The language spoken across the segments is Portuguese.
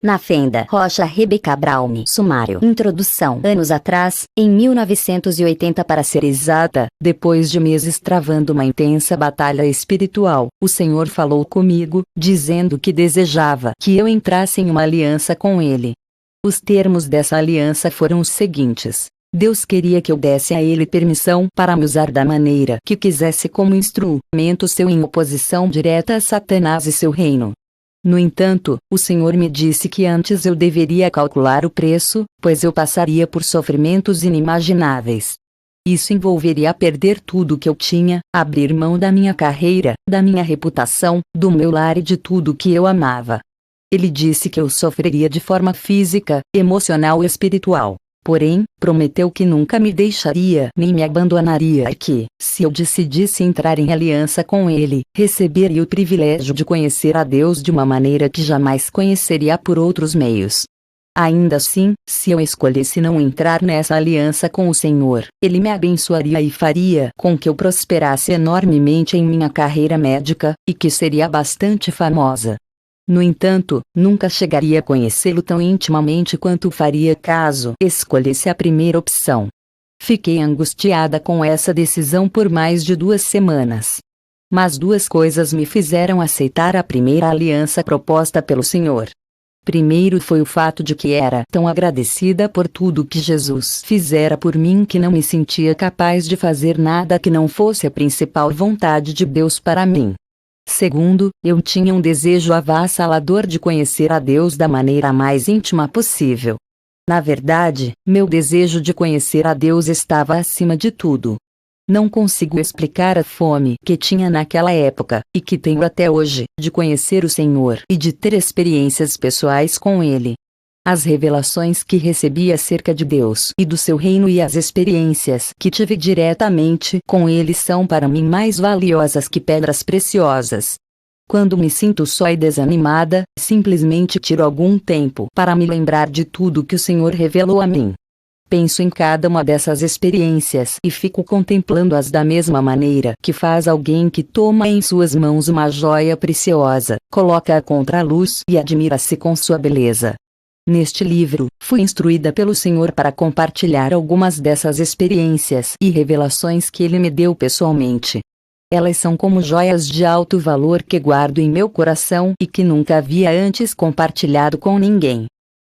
Na Fenda Rocha Rebecca Brown. Sumário. Introdução. Anos atrás, em 1980 para ser exata, depois de meses travando uma intensa batalha espiritual, o Senhor falou comigo, dizendo que desejava que eu entrasse em uma aliança com Ele. Os termos dessa aliança foram os seguintes. Deus queria que eu desse a Ele permissão para me usar da maneira que quisesse como instrumento seu em oposição direta a Satanás e seu reino. No entanto, o Senhor me disse que antes eu deveria calcular o preço, pois eu passaria por sofrimentos inimagináveis. Isso envolveria perder tudo o que eu tinha, abrir mão da minha carreira, da minha reputação, do meu lar e de tudo que eu amava. Ele disse que eu sofreria de forma física, emocional e espiritual. Porém, prometeu que nunca me deixaria nem me abandonaria e que, se eu decidisse entrar em aliança com Ele, receberia o privilégio de conhecer a Deus de uma maneira que jamais conheceria por outros meios. Ainda assim, se eu escolhesse não entrar nessa aliança com o Senhor, Ele me abençoaria e faria com que eu prosperasse enormemente em minha carreira médica, e que seria bastante famosa. No entanto, nunca chegaria a conhecê-lo tão intimamente quanto faria caso escolhesse a primeira opção. Fiquei angustiada com essa decisão por mais de 2 semanas. Mas 2 coisas me fizeram aceitar a primeira aliança proposta pelo Senhor. Primeiro foi o fato de que era tão agradecida por tudo que Jesus fizera por mim que não me sentia capaz de fazer nada que não fosse a principal vontade de Deus para mim. Segundo, eu tinha um desejo avassalador de conhecer a Deus da maneira mais íntima possível. Na verdade, meu desejo de conhecer a Deus estava acima de tudo. Não consigo explicar a fome que tinha naquela época, e que tenho até hoje, de conhecer o Senhor e de ter experiências pessoais com Ele. As revelações que recebi acerca de Deus e do seu reino e as experiências que tive diretamente com Ele são para mim mais valiosas que pedras preciosas. Quando me sinto só e desanimada, simplesmente tiro algum tempo para me lembrar de tudo que o Senhor revelou a mim. Penso em cada uma dessas experiências e fico contemplando-as da mesma maneira que faz alguém que toma em suas mãos uma joia preciosa, coloca-a contra a luz e admira-se com sua beleza. Neste livro, fui instruída pelo Senhor para compartilhar algumas dessas experiências e revelações que Ele me deu pessoalmente. Elas são como joias de alto valor que guardo em meu coração e que nunca havia antes compartilhado com ninguém.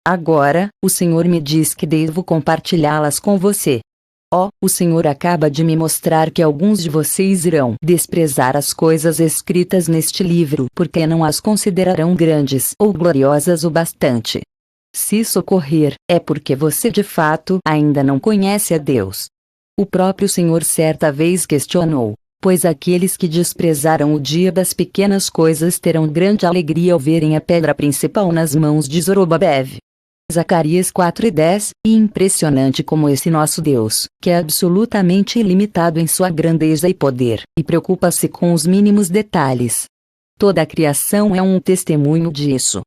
Agora, o Senhor me diz que devo compartilhá-las com você. O Senhor acaba de me mostrar que alguns de vocês irão desprezar as coisas escritas neste livro porque não as considerarão grandes ou gloriosas o bastante. Se isso ocorrer, é porque você de fato ainda não conhece a Deus. O próprio Senhor certa vez questionou, pois aqueles que desprezaram o dia das pequenas coisas terão grande alegria ao verem a pedra principal nas mãos de Zorobabel. Zacarias 4:10, e impressionante como esse nosso Deus, que é absolutamente ilimitado em sua grandeza e poder, e preocupa-se com os mínimos detalhes. Toda a criação é um testemunho disso.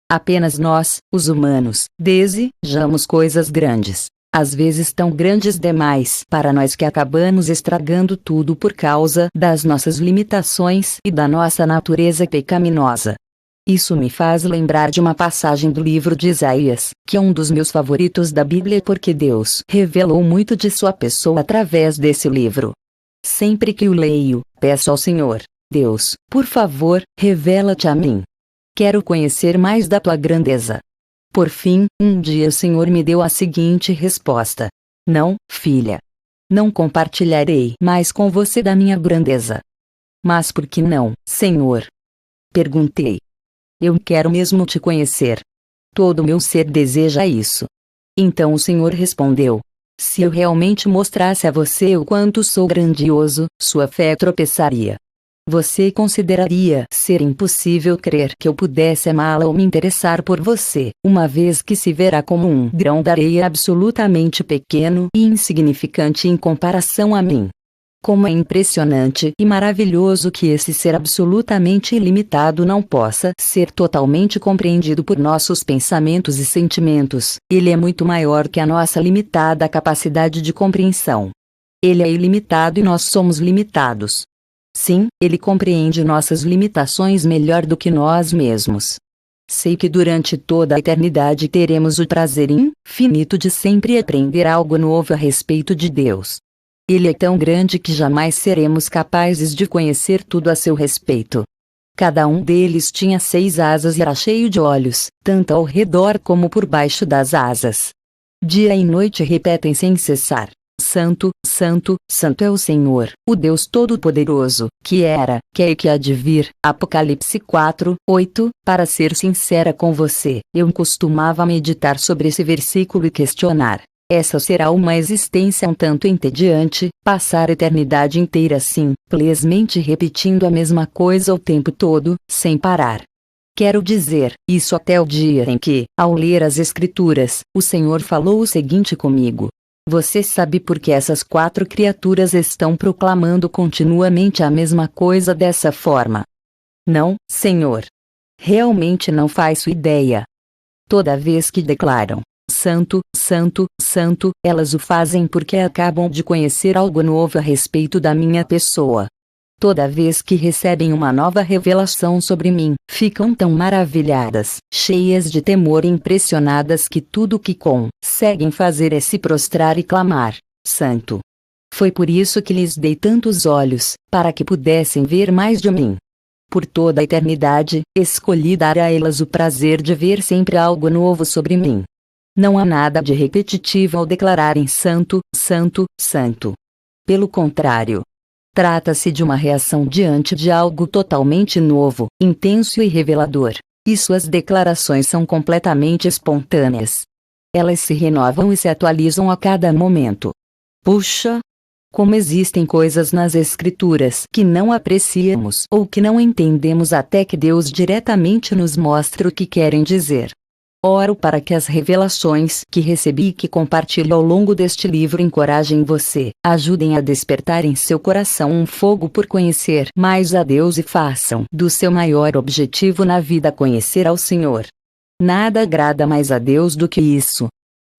Apenas nós, os humanos, desejamos coisas grandes, às vezes tão grandes demais para nós que acabamos estragando tudo por causa das nossas limitações e da nossa natureza pecaminosa. Isso me faz lembrar de uma passagem do livro de Isaías, que é um dos meus favoritos da Bíblia porque Deus revelou muito de sua pessoa através desse livro. Sempre que o leio, peço ao Senhor, Deus, por favor, revela-te a mim. Quero conhecer mais da tua grandeza. Por fim, um dia o Senhor me deu a seguinte resposta: Não, filha. Não compartilharei mais com você da minha grandeza. Mas por que não, Senhor? Perguntei. Eu quero mesmo te conhecer. Todo meu ser deseja isso. Então o Senhor respondeu: Se eu realmente mostrasse a você o quanto sou grandioso, sua fé tropeçaria. Você consideraria ser impossível crer que eu pudesse amá-la ou me interessar por você, uma vez que se verá como um grão de areia absolutamente pequeno e insignificante em comparação a mim. Como é impressionante e maravilhoso que esse ser absolutamente ilimitado não possa ser totalmente compreendido por nossos pensamentos e sentimentos. Ele é muito maior que a nossa limitada capacidade de compreensão. Ele é ilimitado e nós somos limitados. Sim, Ele compreende nossas limitações melhor do que nós mesmos. Sei que durante toda a eternidade teremos o prazer infinito de sempre aprender algo novo a respeito de Deus. Ele é tão grande que jamais seremos capazes de conhecer tudo a seu respeito. Cada um deles tinha 6 asas e era cheio de olhos, tanto ao redor como por baixo das asas. Dia e noite repetem sem cessar: Santo, Santo, Santo é o Senhor, o Deus Todo-Poderoso, que era, que é e que há de vir. Apocalipse 4:8. Para ser sincera com você, eu costumava meditar sobre esse versículo e questionar: essa será uma existência um tanto entediante, passar a eternidade inteira simplesmente repetindo a mesma coisa o tempo todo, sem parar. Quero dizer, isso até o dia em que, ao ler as Escrituras, o Senhor falou o seguinte comigo: você sabe por que essas 4 criaturas estão proclamando continuamente a mesma coisa dessa forma? Não, Senhor. Realmente não faço ideia. Toda vez que declaram Santo, Santo, Santo, elas o fazem porque acabam de conhecer algo novo a respeito da minha pessoa. Toda vez que recebem uma nova revelação sobre mim, ficam tão maravilhadas, cheias de temor e impressionadas que tudo o que conseguem fazer é se prostrar e clamar: Santo. Foi por isso que lhes dei tantos olhos, para que pudessem ver mais de mim. Por toda a eternidade, escolhi dar a elas o prazer de ver sempre algo novo sobre mim. Não há nada de repetitivo ao declararem Santo, Santo, Santo. Pelo contrário, trata-se de uma reação diante de algo totalmente novo, intenso e revelador. E suas declarações são completamente espontâneas. Elas se renovam e se atualizam a cada momento. Puxa! Como existem coisas nas Escrituras que não apreciamos ou que não entendemos até que Deus diretamente nos mostre o que querem dizer. Oro para que as revelações que recebi e que compartilho ao longo deste livro encorajem você, ajudem a despertar em seu coração um fogo por conhecer mais a Deus e façam do seu maior objetivo na vida conhecer ao Senhor. Nada agrada mais a Deus do que isso.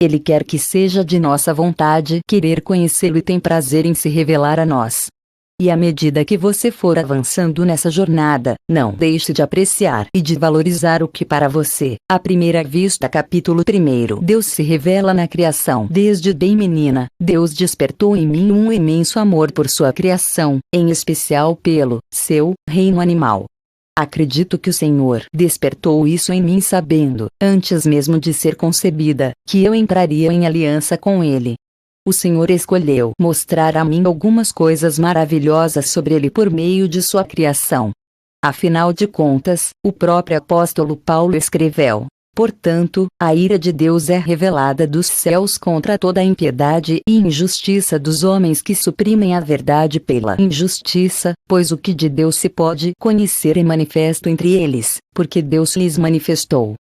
Ele quer que seja de nossa vontade querer conhecê-lo e tem prazer em se revelar a nós. E à medida que você for avançando nessa jornada, não deixe de apreciar e de valorizar o que para você, à primeira vista capítulo 1, Deus se revela na criação. Desde bem menina, Deus despertou em mim um imenso amor por sua criação, em especial pelo seu reino animal. Acredito que o Senhor despertou isso em mim sabendo, antes mesmo de ser concebida, que eu entraria em aliança com Ele. O Senhor escolheu mostrar a mim algumas coisas maravilhosas sobre Ele por meio de sua criação. Afinal de contas, o próprio apóstolo Paulo escreveu: portanto, a ira de Deus é revelada dos céus contra toda a impiedade e injustiça dos homens que suprimem a verdade pela injustiça, pois o que de Deus se pode conhecer é manifesto entre eles, porque Deus lhes manifestou.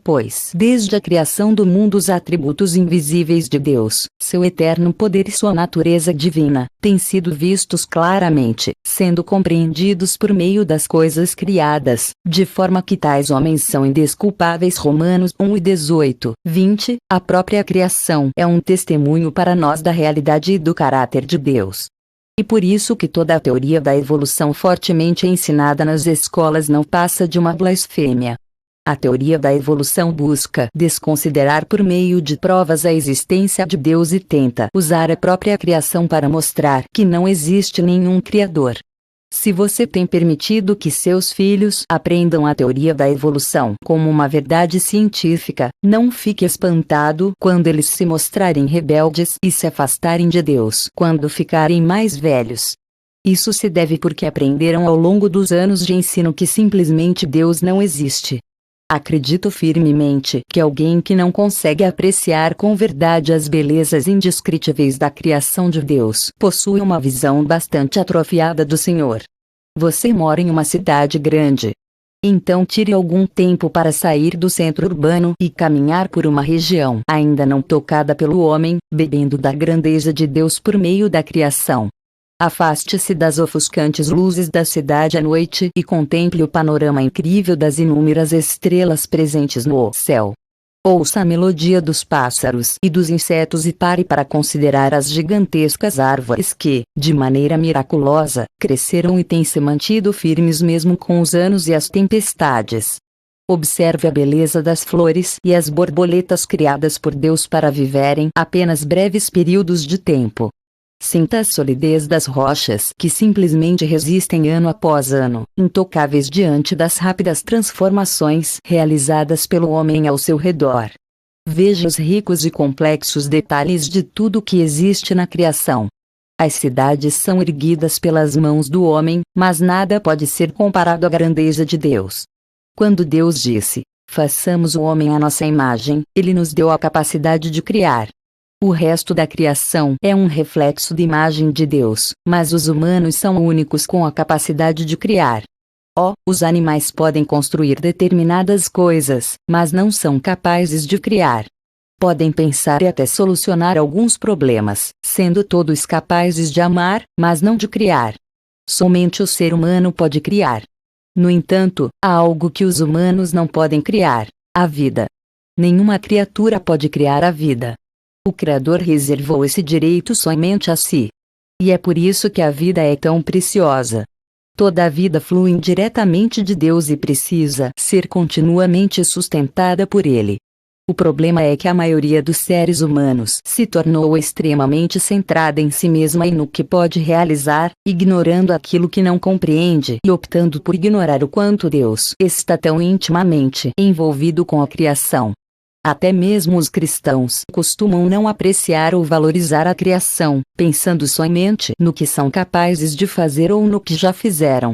Pois, desde a criação do mundo os atributos invisíveis de Deus, seu eterno poder e sua natureza divina, têm sido vistos claramente, sendo compreendidos por meio das coisas criadas, de forma que tais homens são indesculpáveis. Romanos 1:18, 20. A própria criação é um testemunho para nós da realidade e do caráter de Deus. E por isso que toda a teoria da evolução fortemente ensinada nas escolas não passa de uma blasfêmia. A teoria da evolução busca desconsiderar por meio de provas a existência de Deus e tenta usar a própria criação para mostrar que não existe nenhum Criador. Se você tem permitido que seus filhos aprendam a teoria da evolução como uma verdade científica, não fique espantado quando eles se mostrarem rebeldes e se afastarem de Deus quando ficarem mais velhos. Isso se deve porque aprenderam ao longo dos anos de ensino que simplesmente Deus não existe. Acredito firmemente que alguém que não consegue apreciar com verdade as belezas indescritíveis da criação de Deus possui uma visão bastante atrofiada do Senhor. Você mora em uma cidade grande. Então tire algum tempo para sair do centro urbano e caminhar por uma região ainda não tocada pelo homem, bebendo da grandeza de Deus por meio da criação. Afaste-se das ofuscantes luzes da cidade à noite e contemple o panorama incrível das inúmeras estrelas presentes no céu. Ouça a melodia dos pássaros e dos insetos e pare para considerar as gigantescas árvores que, de maneira miraculosa, cresceram e têm se mantido firmes mesmo com os anos e as tempestades. Observe a beleza das flores e as borboletas criadas por Deus para viverem apenas breves períodos de tempo. Sinta a solidez das rochas que simplesmente resistem ano após ano, intocáveis diante das rápidas transformações realizadas pelo homem ao seu redor. Veja os ricos e complexos detalhes de tudo que existe na criação. As cidades são erguidas pelas mãos do homem, mas nada pode ser comparado à grandeza de Deus. Quando Deus disse, façamos o homem à nossa imagem, ele nos deu a capacidade de criar. O resto da criação é um reflexo da imagem de Deus, mas os humanos são únicos com a capacidade de criar. Os animais podem construir determinadas coisas, mas não são capazes de criar. Podem pensar e até solucionar alguns problemas, sendo todos capazes de amar, mas não de criar. Somente o ser humano pode criar. No entanto, há algo que os humanos não podem criar: a vida. Nenhuma criatura pode criar a vida. O Criador reservou esse direito somente a si. E é por isso que a vida é tão preciosa. Toda a vida flui indiretamente de Deus e precisa ser continuamente sustentada por Ele. O problema é que a maioria dos seres humanos se tornou extremamente centrada em si mesma e no que pode realizar, ignorando aquilo que não compreende e optando por ignorar o quanto Deus está tão intimamente envolvido com a criação. Até mesmo os cristãos costumam não apreciar ou valorizar a criação, pensando somente no que são capazes de fazer ou no que já fizeram.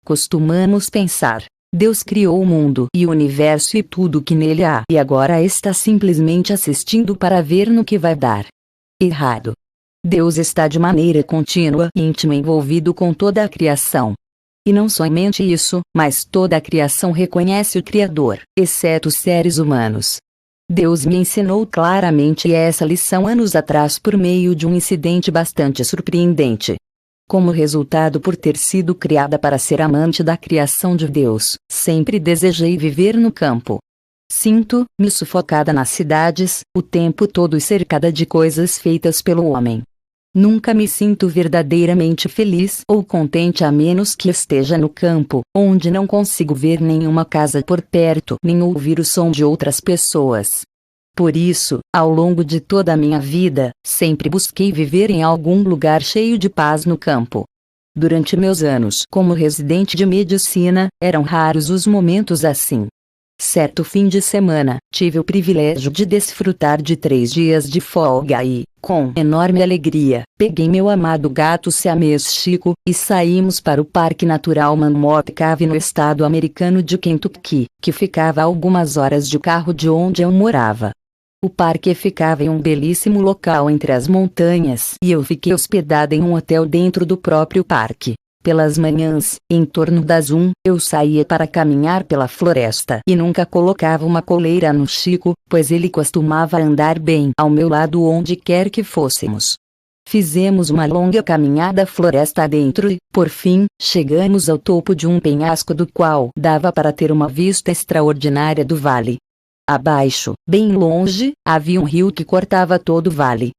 Costumamos pensar: Deus criou o mundo e o universo e tudo o que nele há, e agora está simplesmente assistindo para ver no que vai dar. Errado. Deus está de maneira contínua e íntima envolvido com toda a criação. E não somente isso, mas toda a criação reconhece o Criador, exceto os seres humanos. Deus me ensinou claramente essa lição anos atrás por meio de um incidente bastante surpreendente. Como resultado por ter sido criada para ser amante da criação de Deus, sempre desejei viver no campo. Sinto-me sufocada nas cidades, o tempo todo cercada de coisas feitas pelo homem. Nunca me sinto verdadeiramente feliz ou contente a menos que esteja no campo, onde não consigo ver nenhuma casa por perto nem ouvir o som de outras pessoas. Por isso, ao longo de toda a minha vida, sempre busquei viver em algum lugar cheio de paz no campo. Durante meus anos como residente de medicina, eram raros os momentos assim. Certo fim de semana, tive o privilégio de desfrutar de 3 dias de folga e, com enorme alegria, peguei meu amado gato siamês Chico, e saímos para o Parque Natural Mammoth Cave no estado americano de Kentucky, que ficava a algumas horas de carro de onde eu morava. O parque ficava em um belíssimo local entre as montanhas e eu fiquei hospedada em um hotel dentro do próprio parque. Pelas manhãs, em torno das 1, eu saía para caminhar pela floresta e nunca colocava uma coleira no Chico, pois ele costumava andar bem ao meu lado onde quer que fôssemos. Fizemos uma longa caminhada floresta adentro e, por fim, chegamos ao topo de um penhasco do qual dava para ter uma vista extraordinária do vale. Abaixo, bem longe, havia um rio que cortava todo o vale.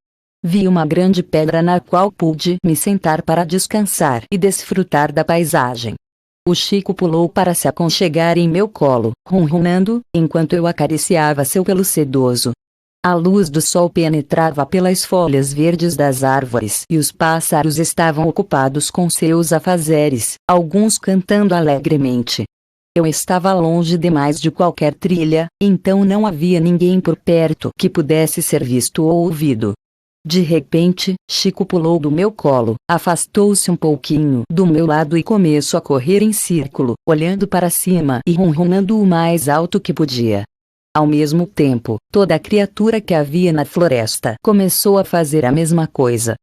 Vi uma grande pedra na qual pude me sentar para descansar e desfrutar da paisagem. O Chico pulou para se aconchegar em meu colo, ronronando, enquanto eu acariciava seu pelo sedoso. A luz do sol penetrava pelas folhas verdes das árvores e os pássaros estavam ocupados com seus afazeres, alguns cantando alegremente. Eu estava longe demais de qualquer trilha, então não havia ninguém por perto que pudesse ser visto ou ouvido. De repente, Chico pulou do meu colo, afastou-se um pouquinho do meu lado e começou a correr em círculo, olhando para cima e ronronando o mais alto que podia. Ao mesmo tempo, toda a criatura que havia na floresta começou a fazer a mesma coisa.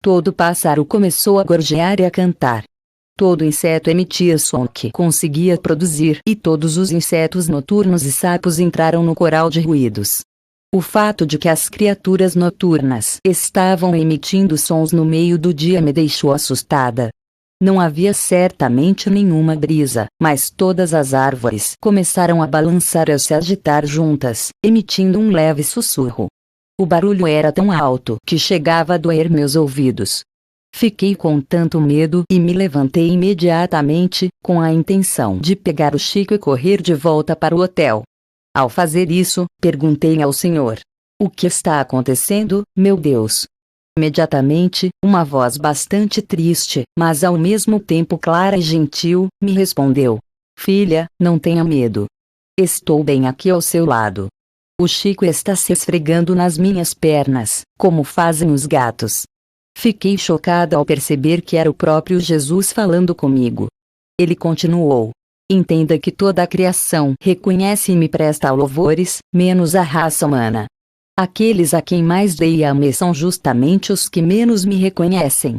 Todo pássaro começou a gorjear e a cantar. Todo inseto emitia som que conseguia produzir e todos os insetos noturnos e sapos entraram no coral de ruídos. O fato de que as criaturas noturnas estavam emitindo sons no meio do dia me deixou assustada. Não havia certamente nenhuma brisa, mas todas as árvores começaram a balançar e a se agitar juntas, emitindo um leve sussurro. O barulho era tão alto que chegava a doer meus ouvidos. Fiquei com tanto medo e me levantei imediatamente, com a intenção de pegar o Chico e correr de volta para o hotel. Ao fazer isso, perguntei ao senhor: o que está acontecendo, meu Deus? Imediatamente, uma voz bastante triste, mas ao mesmo tempo clara e gentil, me respondeu: filha, não tenha medo. Estou bem aqui ao seu lado. O Chico está se esfregando nas minhas pernas, como fazem os gatos. Fiquei chocada ao perceber que era o próprio Jesus falando comigo. Ele continuou: entenda que toda a criação reconhece e me presta louvores, menos a raça humana. Aqueles a quem mais dei e amei são justamente os que menos me reconhecem.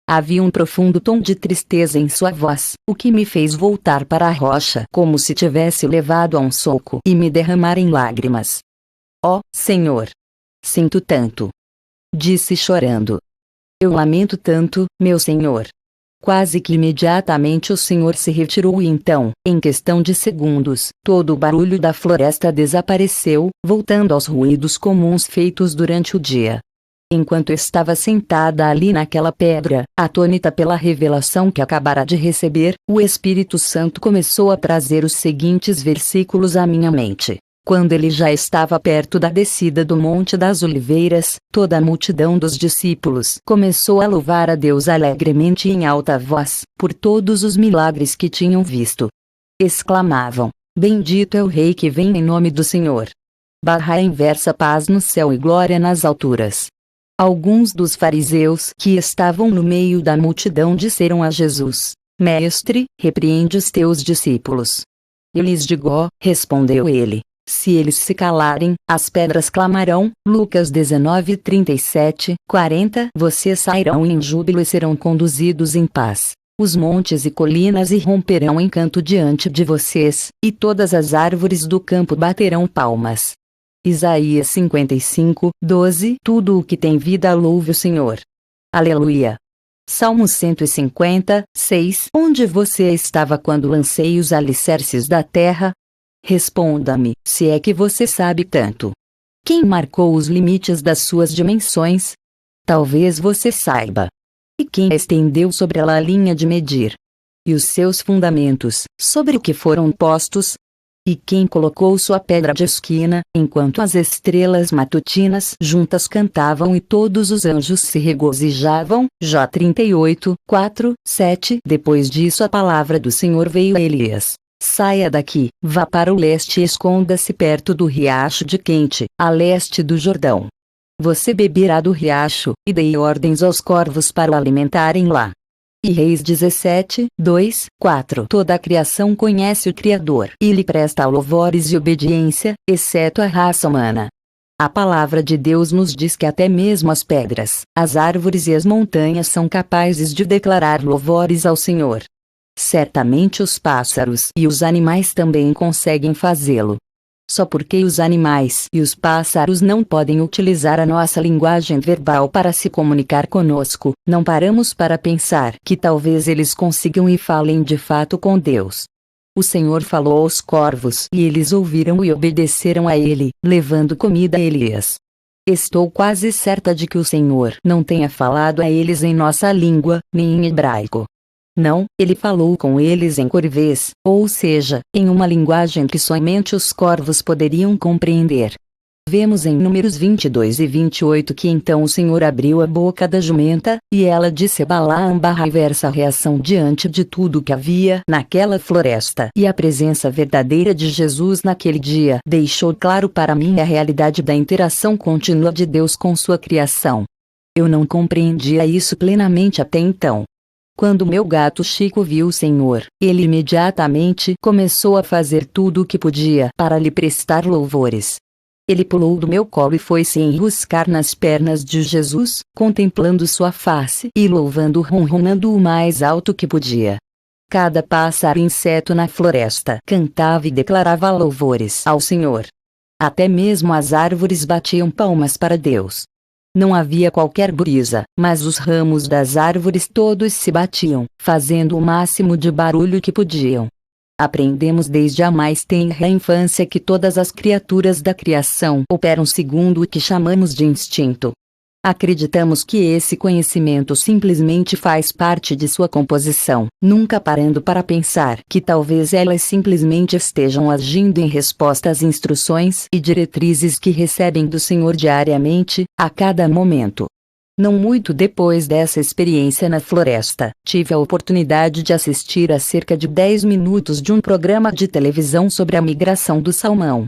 Havia um profundo tom de tristeza em sua voz, o que me fez voltar para a rocha como se tivesse levado a um soco e me derramar em lágrimas. Ó, Senhor! Sinto tanto! Disse chorando. Eu lamento tanto, meu Senhor! Quase que imediatamente o Senhor se retirou e então, em questão de segundos, todo o barulho da floresta desapareceu, voltando aos ruídos comuns feitos durante o dia. Enquanto estava sentada ali naquela pedra, atônita pela revelação que acabara de receber, o Espírito Santo começou a trazer os seguintes versículos à minha mente. Quando ele já estava perto da descida do Monte das Oliveiras, toda a multidão dos discípulos começou a louvar a Deus alegremente e em alta voz, por todos os milagres que tinham visto. Exclamavam: bendito é o Rei que vem em nome do Senhor. Barra inversa, paz no céu e glória nas alturas. Alguns dos fariseus que estavam no meio da multidão disseram a Jesus: Mestre, repreende os teus discípulos. Eu lhes digo, respondeu ele, se eles se calarem, as pedras clamarão. Lucas 19, 37, 40. Vocês sairão em júbilo e serão conduzidos em paz. Os montes e colinas irromperão em canto diante de vocês, e todas as árvores do campo baterão palmas. Isaías 55, 12. Tudo o que tem vida louve o Senhor. Aleluia. Salmo 150, 6. Onde você estava quando lancei os alicerces da terra? Responda-me, se é que você sabe tanto. Quem marcou os limites das suas dimensões? Talvez você saiba. E quem estendeu sobre ela a linha de medir? E os seus fundamentos, sobre o que foram postos? E quem colocou sua pedra de esquina, enquanto as estrelas matutinas juntas cantavam e todos os anjos se regozijavam? Jó 38, 4, 7. Depois disso a palavra do Senhor veio a Elias. Saia daqui, vá para o leste e esconda-se perto do riacho de Quente, a leste do Jordão. Você beberá do riacho, e dei ordens aos corvos para o alimentarem lá. E Reis 17, 2, 4. Toda a criação conhece o Criador e lhe presta louvores e obediência, exceto a raça humana. A palavra de Deus nos diz que até mesmo as pedras, as árvores e as montanhas são capazes de declarar louvores ao Senhor. Certamente os pássaros e os animais também conseguem fazê-lo. Só porque os animais e os pássaros não podem utilizar a nossa linguagem verbal para se comunicar conosco, não paramos para pensar que talvez eles consigam e falem de fato com Deus. O Senhor falou aos corvos e eles ouviram e obedeceram a ele, levando comida a Elias. Estou quase certa de que o Senhor não tenha falado a eles em nossa língua, nem em hebraico. Não, ele falou com eles em corvês, ou seja, em uma linguagem que somente os corvos poderiam compreender. Vemos em Números 22 e 28 que então o Senhor abriu a boca da jumenta, e ela disse a Balaão / reação diante de tudo que havia naquela floresta. E a presença verdadeira de Jesus naquele dia deixou claro para mim a realidade da interação contínua de Deus com sua criação. Eu não compreendia isso plenamente até então. Quando meu gato Chico viu o Senhor, ele imediatamente começou a fazer tudo o que podia para lhe prestar louvores. Ele pulou do meu colo e foi-se enroscar nas pernas de Jesus, contemplando sua face e louvando ronronando o mais alto que podia. Cada pássaro e inseto na floresta cantava e declarava louvores ao Senhor. Até mesmo as árvores batiam palmas para Deus. Não havia qualquer brisa, mas os ramos das árvores todos se batiam, fazendo o máximo de barulho que podiam. Aprendemos desde a mais tenra infância que todas as criaturas da criação operam segundo o que chamamos de instinto. Acreditamos que esse conhecimento simplesmente faz parte de sua composição, nunca parando para pensar que talvez elas simplesmente estejam agindo em resposta às instruções e diretrizes que recebem do Senhor diariamente, a cada momento. Não muito depois dessa experiência na floresta, tive a oportunidade de assistir a cerca de 10 minutos de um programa de televisão sobre a migração do salmão.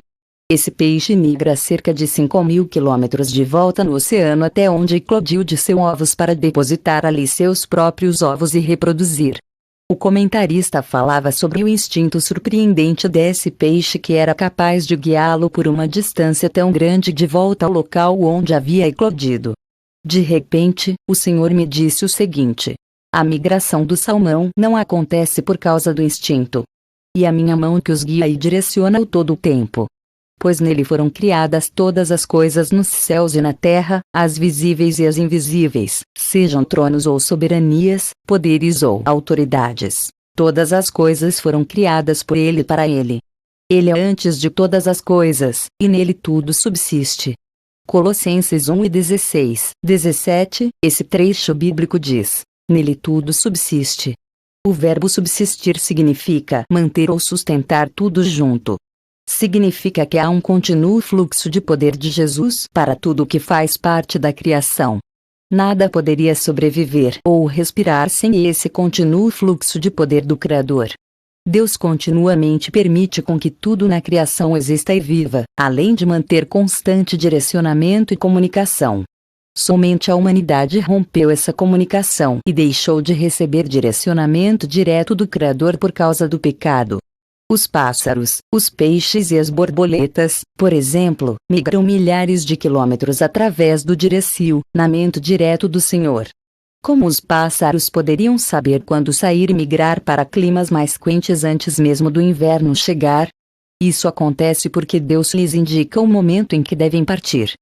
Esse peixe migra cerca de 5.000 quilômetros de volta no oceano até onde eclodiu de seus ovos para depositar ali seus próprios ovos e reproduzir. O comentarista falava sobre o instinto surpreendente desse peixe que era capaz de guiá-lo por uma distância tão grande de volta ao local onde havia eclodido. De repente, o Senhor me disse o seguinte: a migração do salmão não acontece por causa do instinto. E a minha mão que os guia e direciona-o todo o tempo. Pois nele foram criadas todas as coisas nos céus e na terra, as visíveis e as invisíveis, sejam tronos ou soberanias, poderes ou autoridades. Todas as coisas foram criadas por ele e para ele. Ele é antes de todas as coisas, e nele tudo subsiste. Colossenses 1:16, 17, esse trecho bíblico diz: nele tudo subsiste. O verbo subsistir significa manter ou sustentar tudo junto. Significa que há um contínuo fluxo de poder de Jesus para tudo o que faz parte da criação. Nada poderia sobreviver ou respirar sem esse contínuo fluxo de poder do Criador. Deus continuamente permite com que tudo na criação exista e viva, além de manter constante direcionamento e comunicação. Somente a humanidade rompeu essa comunicação e deixou de receber direcionamento direto do Criador por causa do pecado. Os pássaros, os peixes e as borboletas, por exemplo, migram milhares de quilômetros através do direcionamento direto do Senhor. Como os pássaros poderiam saber quando sair e migrar para climas mais quentes antes mesmo do inverno chegar? Isso acontece porque Deus lhes indica o momento em que devem partir.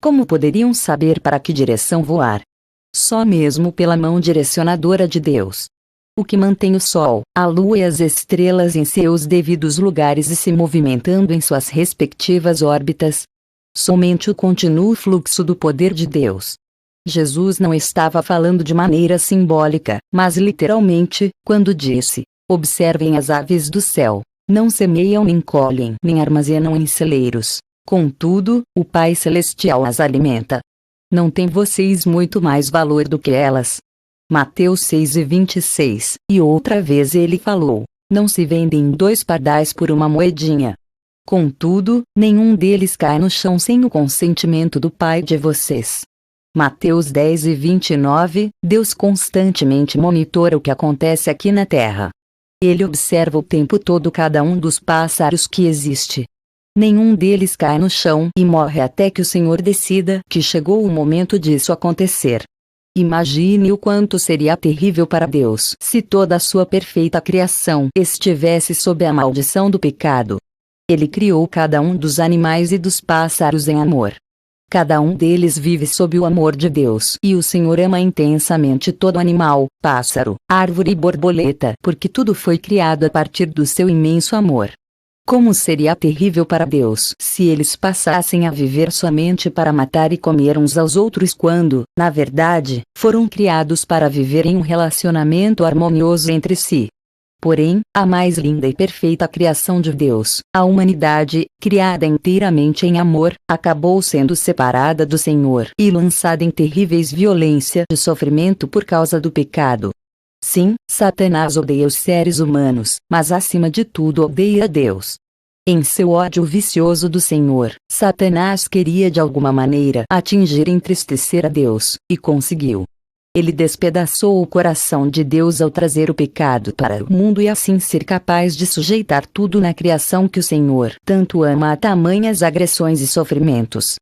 Como poderiam saber para que direção voar? Só mesmo pela mão direcionadora de Deus. O que mantém o Sol, a Lua e as estrelas em seus devidos lugares e se movimentando em suas respectivas órbitas? Somente o contínuo fluxo do poder de Deus. Jesus não estava falando de maneira simbólica, mas literalmente, quando disse: observem as aves do céu, não semeiam nem colhem nem armazenam em celeiros. Contudo, o Pai Celestial as alimenta. Não têm vocês muito mais valor do que elas? Mateus 6:26, e outra vez ele falou: não se vendem 2 pardais por uma moedinha. Contudo, nenhum deles cai no chão sem o consentimento do Pai de vocês. Mateus 10:29, Deus constantemente monitora o que acontece aqui na terra. Ele observa o tempo todo cada um dos pássaros que existe. Nenhum deles cai no chão e morre até que o Senhor decida que chegou o momento disso acontecer. Imagine o quanto seria terrível para Deus se toda a sua perfeita criação estivesse sob a maldição do pecado. Ele criou cada um dos animais e dos pássaros em amor. Cada um deles vive sob o amor de Deus e o Senhor ama intensamente todo animal, pássaro, árvore e borboleta porque tudo foi criado a partir do seu imenso amor. Como seria terrível para Deus se eles passassem a viver somente para matar e comer uns aos outros quando, na verdade, foram criados para viver em um relacionamento harmonioso entre si. Porém, a mais linda e perfeita criação de Deus, a humanidade, criada inteiramente em amor, acabou sendo separada do Senhor e lançada em terríveis violência e sofrimento por causa do pecado. Sim, Satanás odeia os seres humanos, mas acima de tudo odeia Deus. Em seu ódio vicioso do Senhor, Satanás queria de alguma maneira atingir e entristecer a Deus, e conseguiu. Ele despedaçou o coração de Deus ao trazer o pecado para o mundo e assim ser capaz de sujeitar tudo na criação que o Senhor tanto ama a tamanhas agressões e sofrimentos.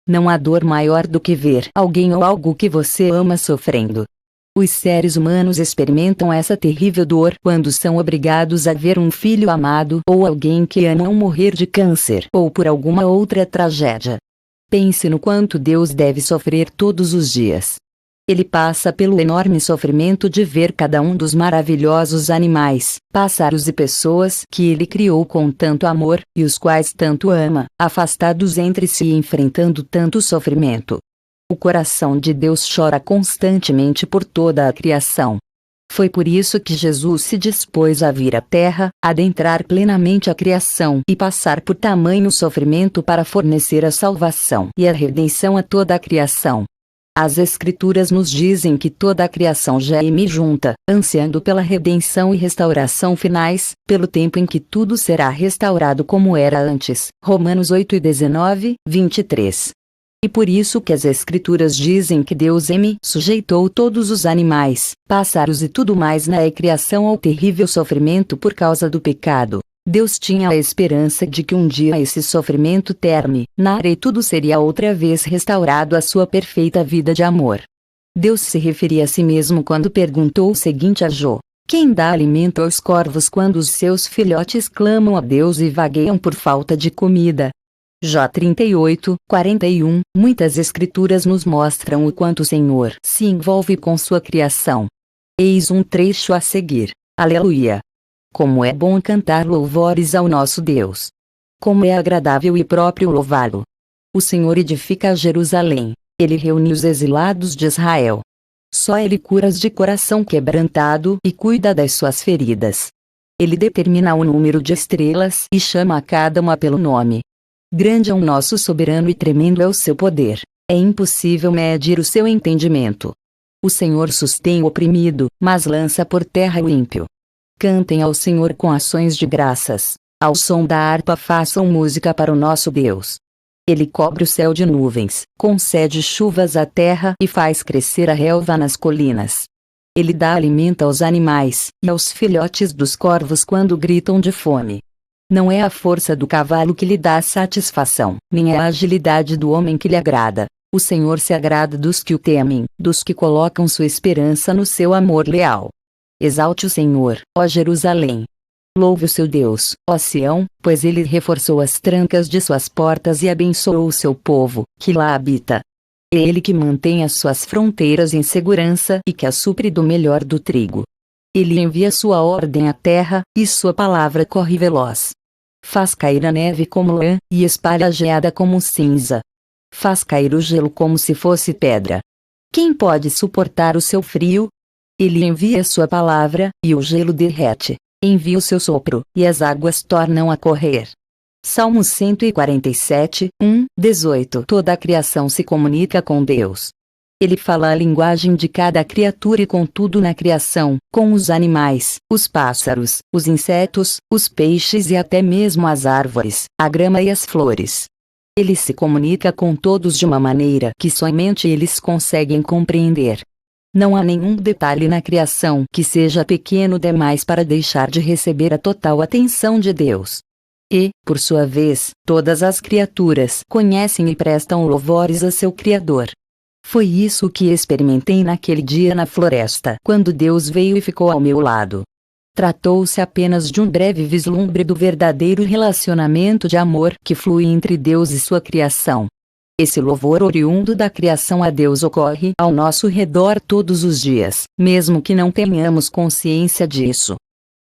Não há dor maior do que ver alguém ou algo que você ama sofrendo. Os seres humanos experimentam essa terrível dor quando são obrigados a ver um filho amado ou alguém que amam morrer de câncer ou por alguma outra tragédia. Pense no quanto Deus deve sofrer todos os dias. Ele passa pelo enorme sofrimento de ver cada um dos maravilhosos animais, pássaros e pessoas que ele criou com tanto amor, e os quais tanto ama, afastados entre si e enfrentando tanto sofrimento. O coração de Deus chora constantemente por toda a criação. Foi por isso que Jesus se dispôs a vir à Terra, adentrar plenamente a criação e passar por tamanho sofrimento para fornecer a salvação e a redenção a toda a criação. As Escrituras nos dizem que toda a criação geme junta, ansiando pela redenção e restauração finais, pelo tempo em que tudo será restaurado como era antes. Romanos 8:19, 23. E por isso que as Escrituras dizem que Deus sujeitou todos os animais, pássaros e tudo mais na criação ao terrível sofrimento por causa do pecado. Deus tinha a esperança de que um dia esse sofrimento terminaria e tudo seria outra vez restaurado à sua perfeita vida de amor. Deus se referia a si mesmo quando perguntou o seguinte a Jó: quem dá alimento aos corvos quando os seus filhotes clamam a Deus e vagueiam por falta de comida? Jó 38, 41. Muitas escrituras nos mostram o quanto o Senhor se envolve com sua criação. Eis um trecho a seguir. Aleluia! Como é bom cantar louvores ao nosso Deus! Como é agradável e próprio louvá-lo! O Senhor edifica Jerusalém. Ele reúne os exilados de Israel. Só Ele cura os de coração quebrantado e cuida das suas feridas. Ele determina o número de estrelas e chama a cada uma pelo nome. Grande é o nosso soberano e tremendo é o seu poder. É impossível medir o seu entendimento. O Senhor sustém o oprimido, mas lança por terra o ímpio. Cantem ao Senhor com ações de graças. Ao som da harpa façam música para o nosso Deus. Ele cobre o céu de nuvens, concede chuvas à terra e faz crescer a relva nas colinas. Ele dá alimento aos animais e aos filhotes dos corvos quando gritam de fome. Não é a força do cavalo que lhe dá satisfação, nem é a agilidade do homem que lhe agrada. O Senhor se agrada dos que o temem, dos que colocam sua esperança no seu amor leal. Exalte o Senhor, ó Jerusalém. Louve o seu Deus, ó Sião, pois ele reforçou as trancas de suas portas e abençoou o seu povo, que lá habita. É ele que mantém as suas fronteiras em segurança e que a supre do melhor do trigo. Ele envia sua ordem à terra, e sua palavra corre veloz. Faz cair a neve como lã, e espalha a geada como cinza. Faz cair o gelo como se fosse pedra. Quem pode suportar o seu frio? Ele envia sua palavra, e o gelo derrete. Envia o seu sopro, e as águas tornam a correr. Salmo 147, 18. Toda a criação se comunica com Deus. Ele fala a linguagem de cada criatura e com tudo na criação, com os animais, os pássaros, os insetos, os peixes e até mesmo as árvores, a grama e as flores. Ele se comunica com todos de uma maneira que somente eles conseguem compreender. Não há nenhum detalhe na criação que seja pequeno demais para deixar de receber a total atenção de Deus. E, por sua vez, todas as criaturas conhecem e prestam louvores a seu Criador. Foi isso que experimentei naquele dia na floresta, quando Deus veio e ficou ao meu lado. Tratou-se apenas de um breve vislumbre do verdadeiro relacionamento de amor que flui entre Deus e sua criação. Esse louvor oriundo da criação a Deus ocorre ao nosso redor todos os dias, mesmo que não tenhamos consciência disso.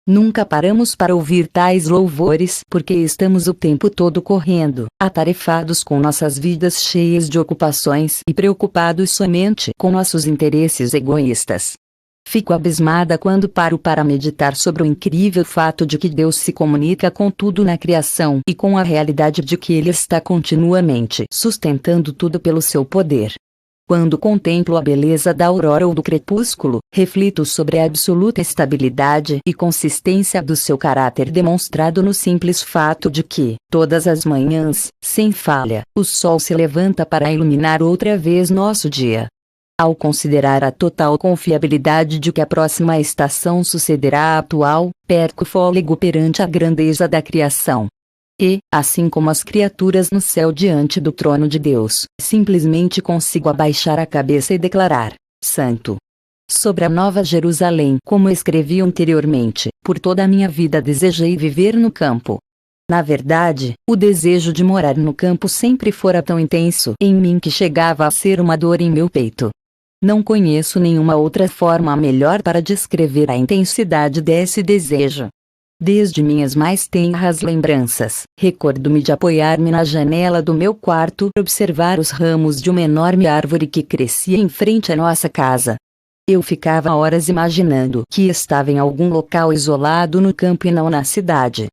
Nunca paramos para ouvir tais louvores porque estamos o tempo todo correndo, atarefados com nossas vidas cheias de ocupações e preocupados somente com nossos interesses egoístas. Fico abismada quando paro para meditar sobre o incrível fato de que Deus se comunica com tudo na criação e com a realidade de que Ele está continuamente sustentando tudo pelo seu poder. Quando contemplo a beleza da aurora ou do crepúsculo, reflito sobre a absoluta estabilidade e consistência do seu caráter demonstrado no simples fato de que, todas as manhãs, sem falha, o sol se levanta para iluminar outra vez nosso dia. Ao considerar a total confiabilidade de que a próxima estação sucederá à atual, perco o fôlego perante a grandeza da criação. E, assim como as criaturas no céu diante do trono de Deus, simplesmente consigo abaixar a cabeça e declarar: Santo. Sobre a Nova Jerusalém, como escrevi anteriormente, por toda a minha vida desejei viver no campo. Na verdade, o desejo de morar no campo sempre fora tão intenso em mim que chegava a ser uma dor em meu peito. Não conheço nenhuma outra forma melhor para descrever a intensidade desse desejo. Desde minhas mais tenras lembranças, recordo-me de apoiar-me na janela do meu quarto e observar os ramos de uma enorme árvore que crescia em frente à nossa casa. Eu ficava horas imaginando que estava em algum local isolado no campo e não na cidade.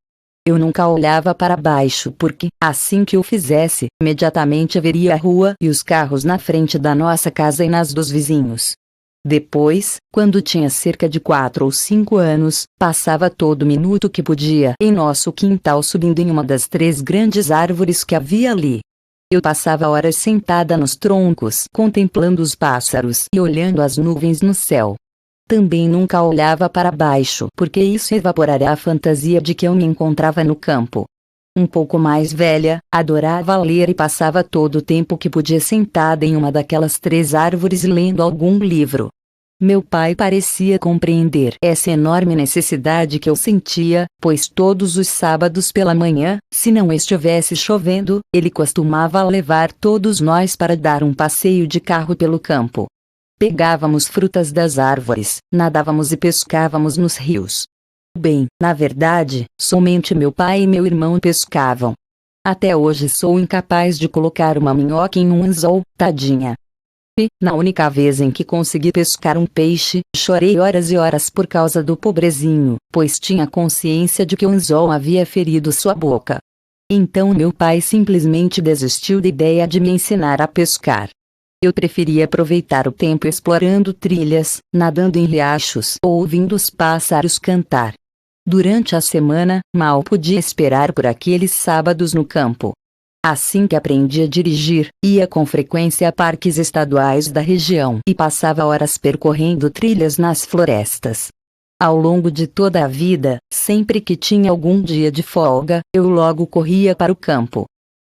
Eu nunca olhava para baixo porque, assim que o fizesse, imediatamente veria a rua e os carros na frente da nossa casa e nas dos vizinhos. Depois, quando tinha cerca de 4 ou 5 anos, passava todo minuto que podia em nosso quintal subindo em uma das 3 grandes árvores que havia ali. Eu passava horas sentada nos troncos, contemplando os pássaros e olhando as nuvens no céu. Também nunca olhava para baixo, porque isso evaporaria a fantasia de que eu me encontrava no campo. Um pouco mais velha, adorava ler e passava todo o tempo que podia sentada em uma daquelas 3 árvores lendo algum livro. Meu pai parecia compreender essa enorme necessidade que eu sentia, pois todos os sábados pela manhã, se não estivesse chovendo, ele costumava levar todos nós para dar um passeio de carro pelo campo. Pegávamos frutas das árvores, nadávamos e pescávamos nos rios. Bem, na verdade, somente meu pai e meu irmão pescavam. Até hoje sou incapaz de colocar uma minhoca em um anzol, tadinha. E, na única vez em que consegui pescar um peixe, chorei horas e horas por causa do pobrezinho, pois tinha consciência de que o anzol havia ferido sua boca. Então meu pai simplesmente desistiu da ideia de me ensinar a pescar. Eu preferia aproveitar o tempo explorando trilhas, nadando em riachos ou ouvindo os pássaros cantar. Durante a semana, mal podia esperar por aqueles sábados no campo. Assim que aprendi a dirigir, ia com frequência a parques estaduais da região e passava horas percorrendo trilhas nas florestas. Ao longo de toda a vida, sempre que tinha algum dia de folga, eu logo corria para o campo.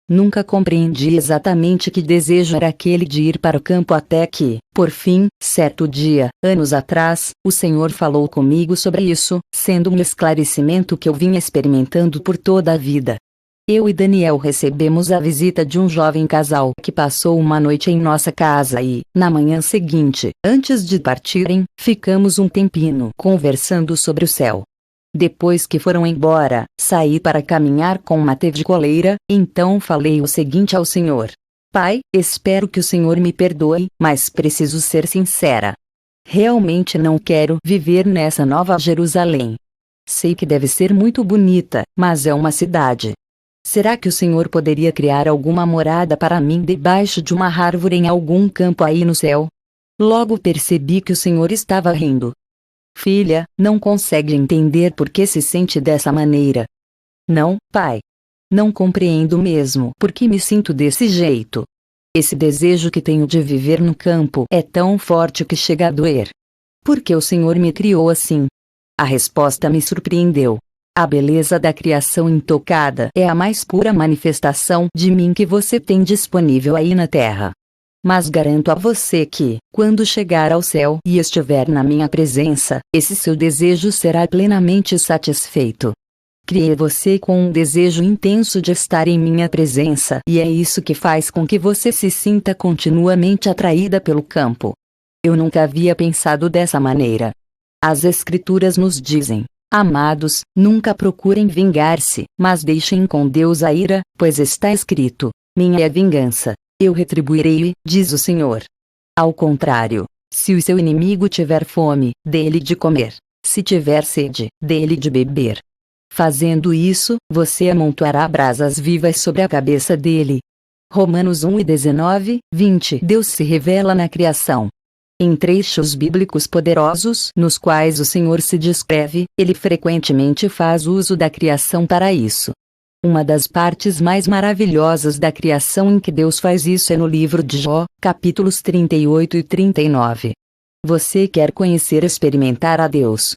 Nunca compreendi exatamente que desejo era aquele de ir para o campo até que, por fim, certo dia, anos atrás, o Senhor falou comigo sobre isso, sendo um esclarecimento que eu vinha experimentando por toda a vida. Eu e Daniel recebemos a visita de um jovem casal que passou uma noite em nossa casa e, na manhã seguinte, antes de partirem, ficamos um tempinho conversando sobre o céu. Depois que foram embora, saí para caminhar com uma tê de coleira, então falei o seguinte ao Senhor: Pai, espero que o Senhor me perdoe, mas preciso ser sincera. Realmente não quero viver nessa Nova Jerusalém. Sei que deve ser muito bonita, mas é uma cidade. Será que o Senhor poderia criar alguma morada para mim debaixo de uma árvore em algum campo aí no céu? Logo percebi que o Senhor estava rindo. Filha, não consegue entender por que se sente dessa maneira. Não, pai. Não compreendo mesmo por que me sinto desse jeito. Esse desejo que tenho de viver no campo é tão forte que chega a doer. Por que o Senhor me criou assim? A resposta me surpreendeu. A beleza da criação intocada é a mais pura manifestação de mim que você tem disponível aí na terra. Mas garanto a você que, quando chegar ao céu e estiver na minha presença, esse seu desejo será plenamente satisfeito. Criei você com um desejo intenso de estar em minha presença e é isso que faz com que você se sinta continuamente atraída pelo campo. Eu nunca havia pensado dessa maneira. As Escrituras nos dizem: Amados, nunca procurem vingar-se, mas deixem com Deus a ira, pois está escrito: Minha é a vingança, eu retribuirei, diz o Senhor. Ao contrário, se o seu inimigo tiver fome, dê-lhe de comer. Se tiver sede, dê-lhe de beber. Fazendo isso, você amontoará brasas vivas sobre a cabeça dele. Romanos 1:19-20. Deus se revela na criação. Em trechos bíblicos poderosos nos quais o Senhor se descreve, ele frequentemente faz uso da criação para isso. Uma das partes mais maravilhosas da criação em que Deus faz isso é no livro de Jó, capítulos 38 e 39. Você quer conhecer e experimentar a Deus?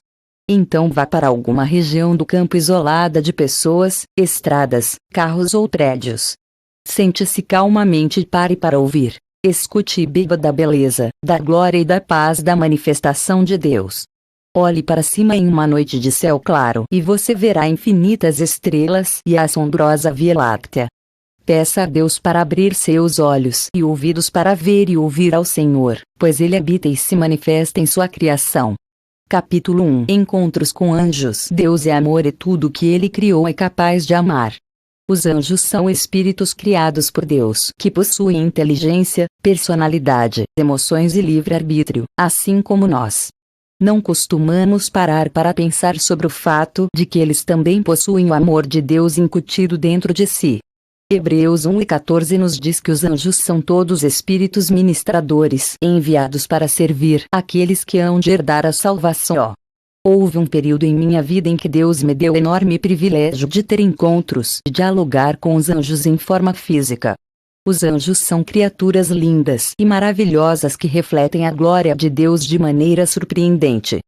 Então vá para alguma região do campo isolada de pessoas, estradas, carros ou prédios. Sente-se calmamente e pare para ouvir. Escute e beba da beleza, da glória e da paz da manifestação de Deus. Olhe para cima em uma noite de céu claro e você verá infinitas estrelas e a assombrosa Via Láctea. Peça a Deus para abrir seus olhos e ouvidos para ver e ouvir ao Senhor, pois Ele habita e se manifesta em sua criação. Capítulo 1. Encontros com anjos. Deus é amor e tudo que Ele criou é capaz de amar. Os anjos são espíritos criados por Deus, que possuem inteligência, personalidade, emoções e livre-arbítrio, assim como nós. Não costumamos parar para pensar sobre o fato de que eles também possuem o amor de Deus incutido dentro de si. Hebreus 1:14 nos diz que os anjos são todos espíritos ministradores, enviados para servir aqueles que hão de herdar a salvação. Houve um período em minha vida em que Deus me deu o enorme privilégio de ter encontros e dialogar com os anjos em forma física. Os anjos são criaturas lindas e maravilhosas que refletem a glória de Deus de maneira surpreendente.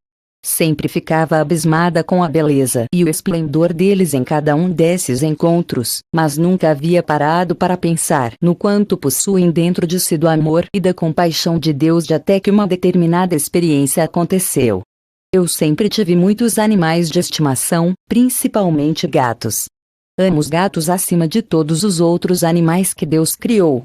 Sempre ficava abismada com a beleza e o esplendor deles em cada um desses encontros, mas nunca havia parado para pensar no quanto possuem dentro de si do amor e da compaixão de Deus até que uma determinada experiência aconteceu. Eu sempre tive muitos animais de estimação, principalmente gatos. Amo os gatos acima de todos os outros animais que Deus criou.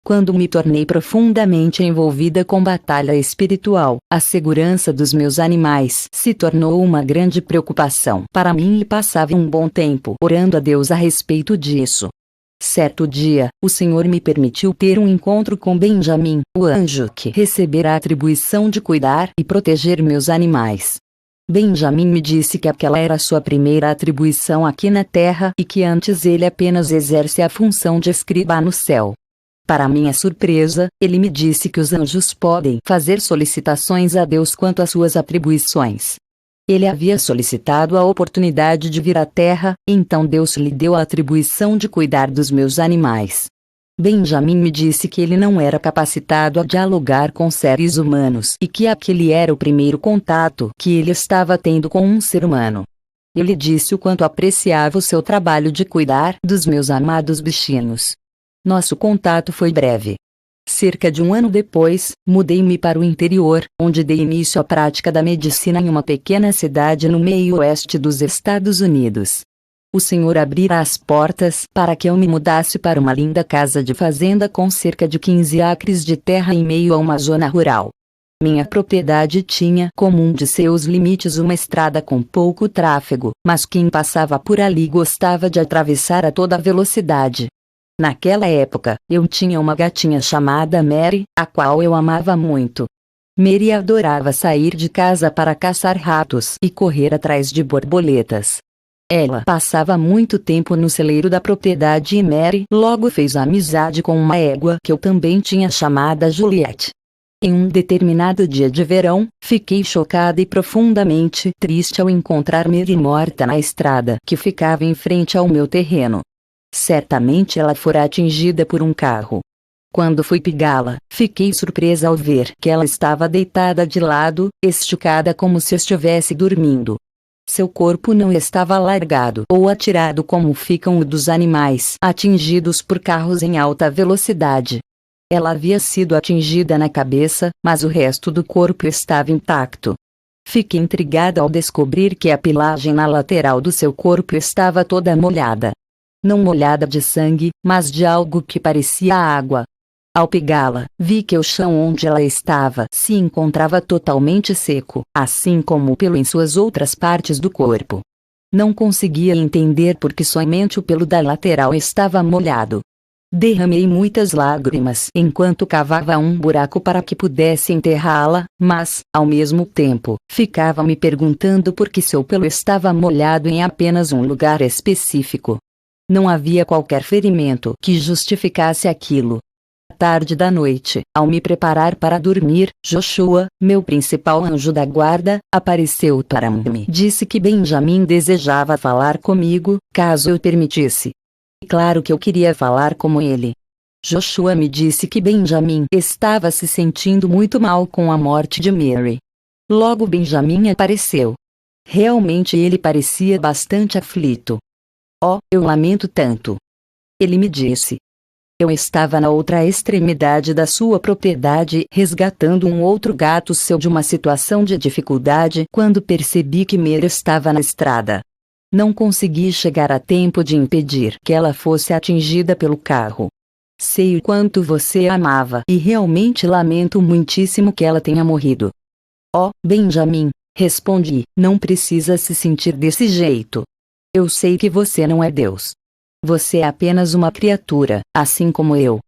Quando me tornei profundamente envolvida com batalha espiritual, a segurança dos meus animais se tornou uma grande preocupação para mim e passava um bom tempo orando a Deus a respeito disso. Certo dia, o Senhor me permitiu ter um encontro com Benjamin, o anjo que recebera a atribuição de cuidar e proteger meus animais. Benjamin me disse que aquela era sua primeira atribuição aqui na terra e que antes ele apenas exerce a função de escriba no céu. Para minha surpresa, ele me disse que os anjos podem fazer solicitações a Deus quanto às suas atribuições. Ele havia solicitado a oportunidade de vir à terra, então Deus lhe deu a atribuição de cuidar dos meus animais. Benjamin me disse que ele não era capacitado a dialogar com seres humanos e que aquele era o primeiro contato que ele estava tendo com um ser humano. Eu lhe disse o quanto apreciava o seu trabalho de cuidar dos meus amados bichinhos. Nosso contato foi breve. Cerca de um ano depois, mudei-me para o interior, onde dei início à prática da medicina em uma pequena cidade no meio oeste dos Estados Unidos. O Senhor abrira as portas para que eu me mudasse para uma linda casa de fazenda com cerca de 15 acres de terra em meio a uma zona rural. Minha propriedade tinha como um de seus limites uma estrada com pouco tráfego, mas quem passava por ali gostava de atravessar a toda velocidade. Naquela época, eu tinha uma gatinha chamada Mary, a qual eu amava muito. Mary adorava sair de casa para caçar ratos e correr atrás de borboletas. Ela passava muito tempo no celeiro da propriedade e Mary logo fez amizade com uma égua que eu também tinha chamada Juliette. Em um determinado dia de verão, fiquei chocada e profundamente triste ao encontrar Mary morta na estrada que ficava em frente ao meu terreno. Certamente ela fora atingida por um carro. Quando fui pegá-la, fiquei surpresa ao ver que ela estava deitada de lado, esticada como se estivesse dormindo. Seu corpo não estava largado ou atirado como ficam o dos animais atingidos por carros em alta velocidade. Ela havia sido atingida na cabeça, mas o resto do corpo estava intacto. Fiquei intrigada ao descobrir que a pelagem na lateral do seu corpo estava toda molhada. Não molhada de sangue, mas de algo que parecia água. Ao pegá-la, vi que o chão onde ela estava se encontrava totalmente seco, assim como o pelo em suas outras partes do corpo. Não conseguia entender por que somente o pelo da lateral estava molhado. Derramei muitas lágrimas enquanto cavava um buraco para que pudesse enterrá-la, mas, ao mesmo tempo, ficava me perguntando por que seu pelo estava molhado em apenas um lugar específico. Não havia qualquer ferimento que justificasse aquilo. À tarde da noite, ao me preparar para dormir, Joshua, meu principal anjo da guarda, apareceu para mim. Disse que Benjamin desejava falar comigo, caso eu permitisse. Claro que eu queria falar com ele. Joshua me disse que Benjamin estava se sentindo muito mal com a morte de Mary. Logo Benjamin apareceu. Realmente ele parecia bastante aflito. Oh, eu lamento tanto. Ele me disse. Eu estava na outra extremidade da sua propriedade resgatando um outro gato seu de uma situação de dificuldade quando percebi que Mary estava na estrada. Não consegui chegar a tempo de impedir que ela fosse atingida pelo carro. Sei o quanto você a amava e realmente lamento muitíssimo que ela tenha morrido. Oh, Benjamin, Respondi: não precisa se sentir desse jeito. Eu sei que você não é Deus. Você é apenas uma criatura, assim como eu.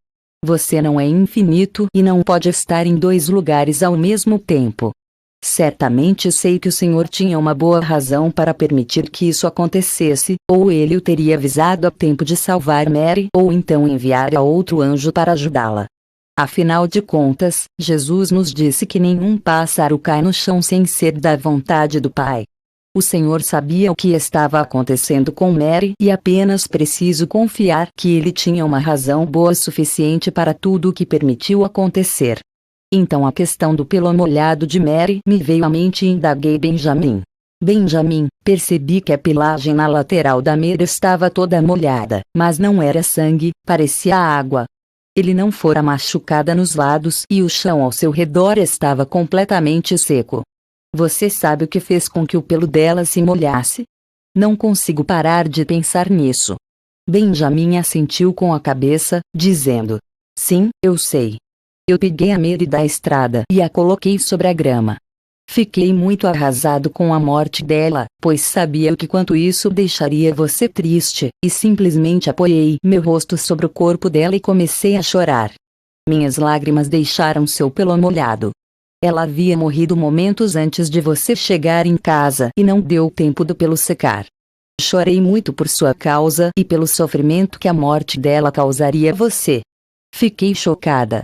Você não é infinito e não pode estar em dois lugares ao mesmo tempo. Certamente sei que o Senhor tinha uma boa razão para permitir que isso acontecesse, ou ele o teria avisado a tempo de salvar Mary, ou então enviar a outro anjo para ajudá-la. Afinal de contas, Jesus nos disse que nenhum pássaro cai no chão sem ser da vontade do Pai. O Senhor sabia o que estava acontecendo com Mary e apenas preciso confiar que ele tinha uma razão boa suficiente para tudo o que permitiu acontecer. Então a questão do pelo molhado de Mary me veio à mente e indaguei Benjamin. Benjamin, percebi que a pelagem na lateral da Mary estava toda molhada, mas não era sangue, parecia água. Ele não fora machucada nos lados e o chão ao seu redor estava completamente seco. Você sabe o que fez com que o pelo dela se molhasse? Não consigo parar de pensar nisso. Benjamin assentiu com a cabeça, dizendo: sim, eu sei. Eu peguei a Mary da estrada e a coloquei sobre a grama. Fiquei muito arrasado com a morte dela, pois sabia o que quanto isso deixaria você triste, e simplesmente apoiei meu rosto sobre o corpo dela e comecei a chorar. Minhas lágrimas deixaram seu pelo molhado. Ela havia morrido momentos antes de você chegar em casa e não deu tempo do pelo secar. Chorei muito por sua causa e pelo sofrimento que a morte dela causaria a você. Fiquei chocada.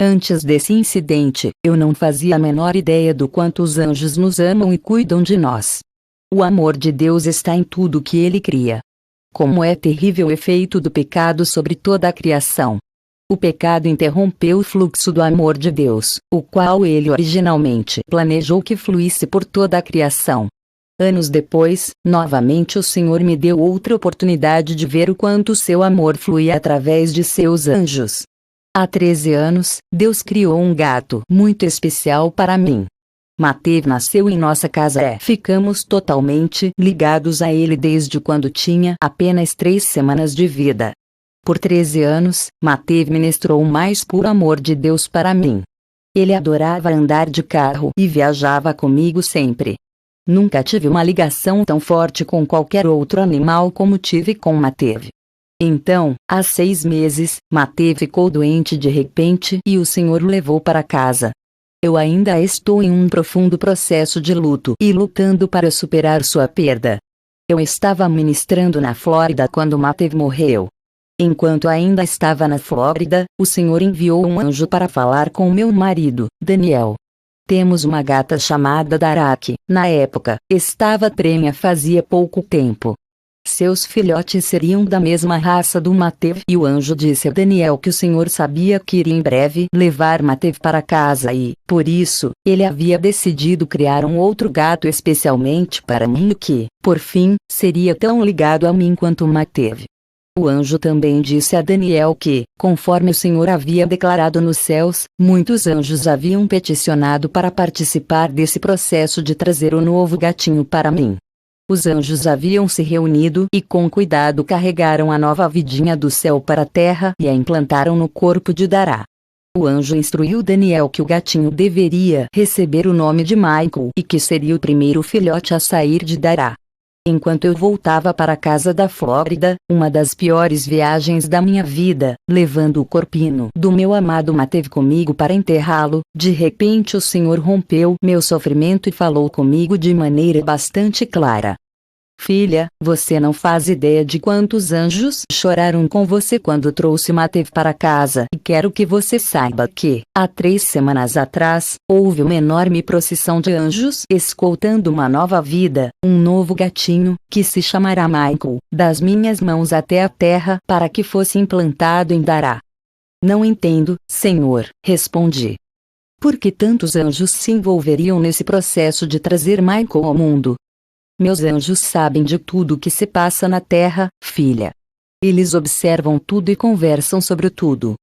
Antes desse incidente, eu não fazia a menor ideia do quanto os anjos nos amam e cuidam de nós. O amor de Deus está em tudo que Ele cria. Como é terrível o efeito do pecado sobre toda a criação. O pecado interrompeu o fluxo do amor de Deus, o qual Ele originalmente planejou que fluísse por toda a criação. Anos depois, novamente o Senhor me deu outra oportunidade de ver o quanto seu amor fluía através de seus anjos. Há 13 anos, Deus criou um gato muito especial para mim. Matev nasceu em nossa casa e ficamos totalmente ligados a ele desde quando tinha apenas 3 semanas de vida. Por 13 anos, Matev ministrou o mais puro amor de Deus para mim. Ele adorava andar de carro e viajava comigo sempre. Nunca tive uma ligação tão forte com qualquer outro animal como tive com Matev. Então, há 6 meses, Matev ficou doente de repente e o Senhor o levou para casa. Eu ainda estou em um profundo processo de luto e lutando para superar sua perda. Eu estava ministrando na Flórida quando Matev morreu. Enquanto ainda estava na Flórida, o Senhor enviou um anjo para falar com meu marido, Daniel. Temos uma gata chamada Dara que, na época, estava prenha fazia pouco tempo. Seus filhotes seriam da mesma raça do Matev e o anjo disse a Daniel que o Senhor sabia que iria em breve levar Matev para casa e, por isso, ele havia decidido criar um outro gato especialmente para mim que, por fim, seria tão ligado a mim quanto Matev. O anjo também disse a Daniel que, conforme o Senhor havia declarado nos céus, muitos anjos haviam peticionado para participar desse processo de trazer o novo gatinho para mim. Os anjos haviam se reunido e com cuidado carregaram a nova vidinha do céu para a terra e a implantaram no corpo de Dara. O anjo instruiu Daniel que o gatinho deveria receber o nome de Michael e que seria o primeiro filhote a sair de Dara. Enquanto eu voltava para a casa da Flórida, uma das piores viagens da minha vida, levando o corpinho do meu amado Matev comigo para enterrá-lo, de repente o Senhor rompeu meu sofrimento e falou comigo de maneira bastante clara. Filha, você não faz ideia de quantos anjos choraram com você quando trouxe Matev para casa e quero que você saiba que, há 3 semanas atrás, houve uma enorme procissão de anjos escoltando uma nova vida, um novo gatinho, que se chamará Michael, das minhas mãos até a terra para que fosse implantado em Dara. Não entendo, Senhor, respondi. Por que tantos anjos se envolveriam nesse processo de trazer Michael ao mundo? Meus anjos sabem de tudo o que se passa na terra, filha. Eles observam tudo e conversam sobre tudo.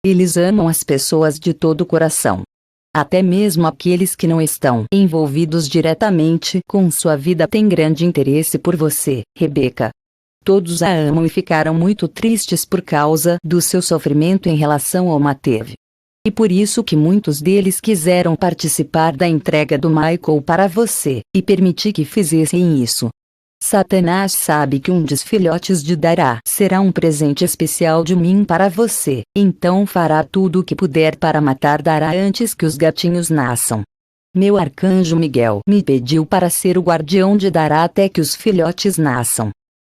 Eles amam as pessoas de todo o coração. Até mesmo aqueles que não estão envolvidos diretamente com sua vida têm grande interesse por você, Rebeca. Todos a amam e ficaram muito tristes por causa do seu sofrimento em relação ao Matev. E por isso que muitos deles quiseram participar da entrega do Michael para você, e permitir que fizessem isso. Satanás sabe que um dos filhotes de Dara será um presente especial de mim para você, então fará tudo o que puder para matar Dara antes que os gatinhos nasçam. Meu arcanjo Miguel me pediu para ser o guardião de Dara até que os filhotes nasçam.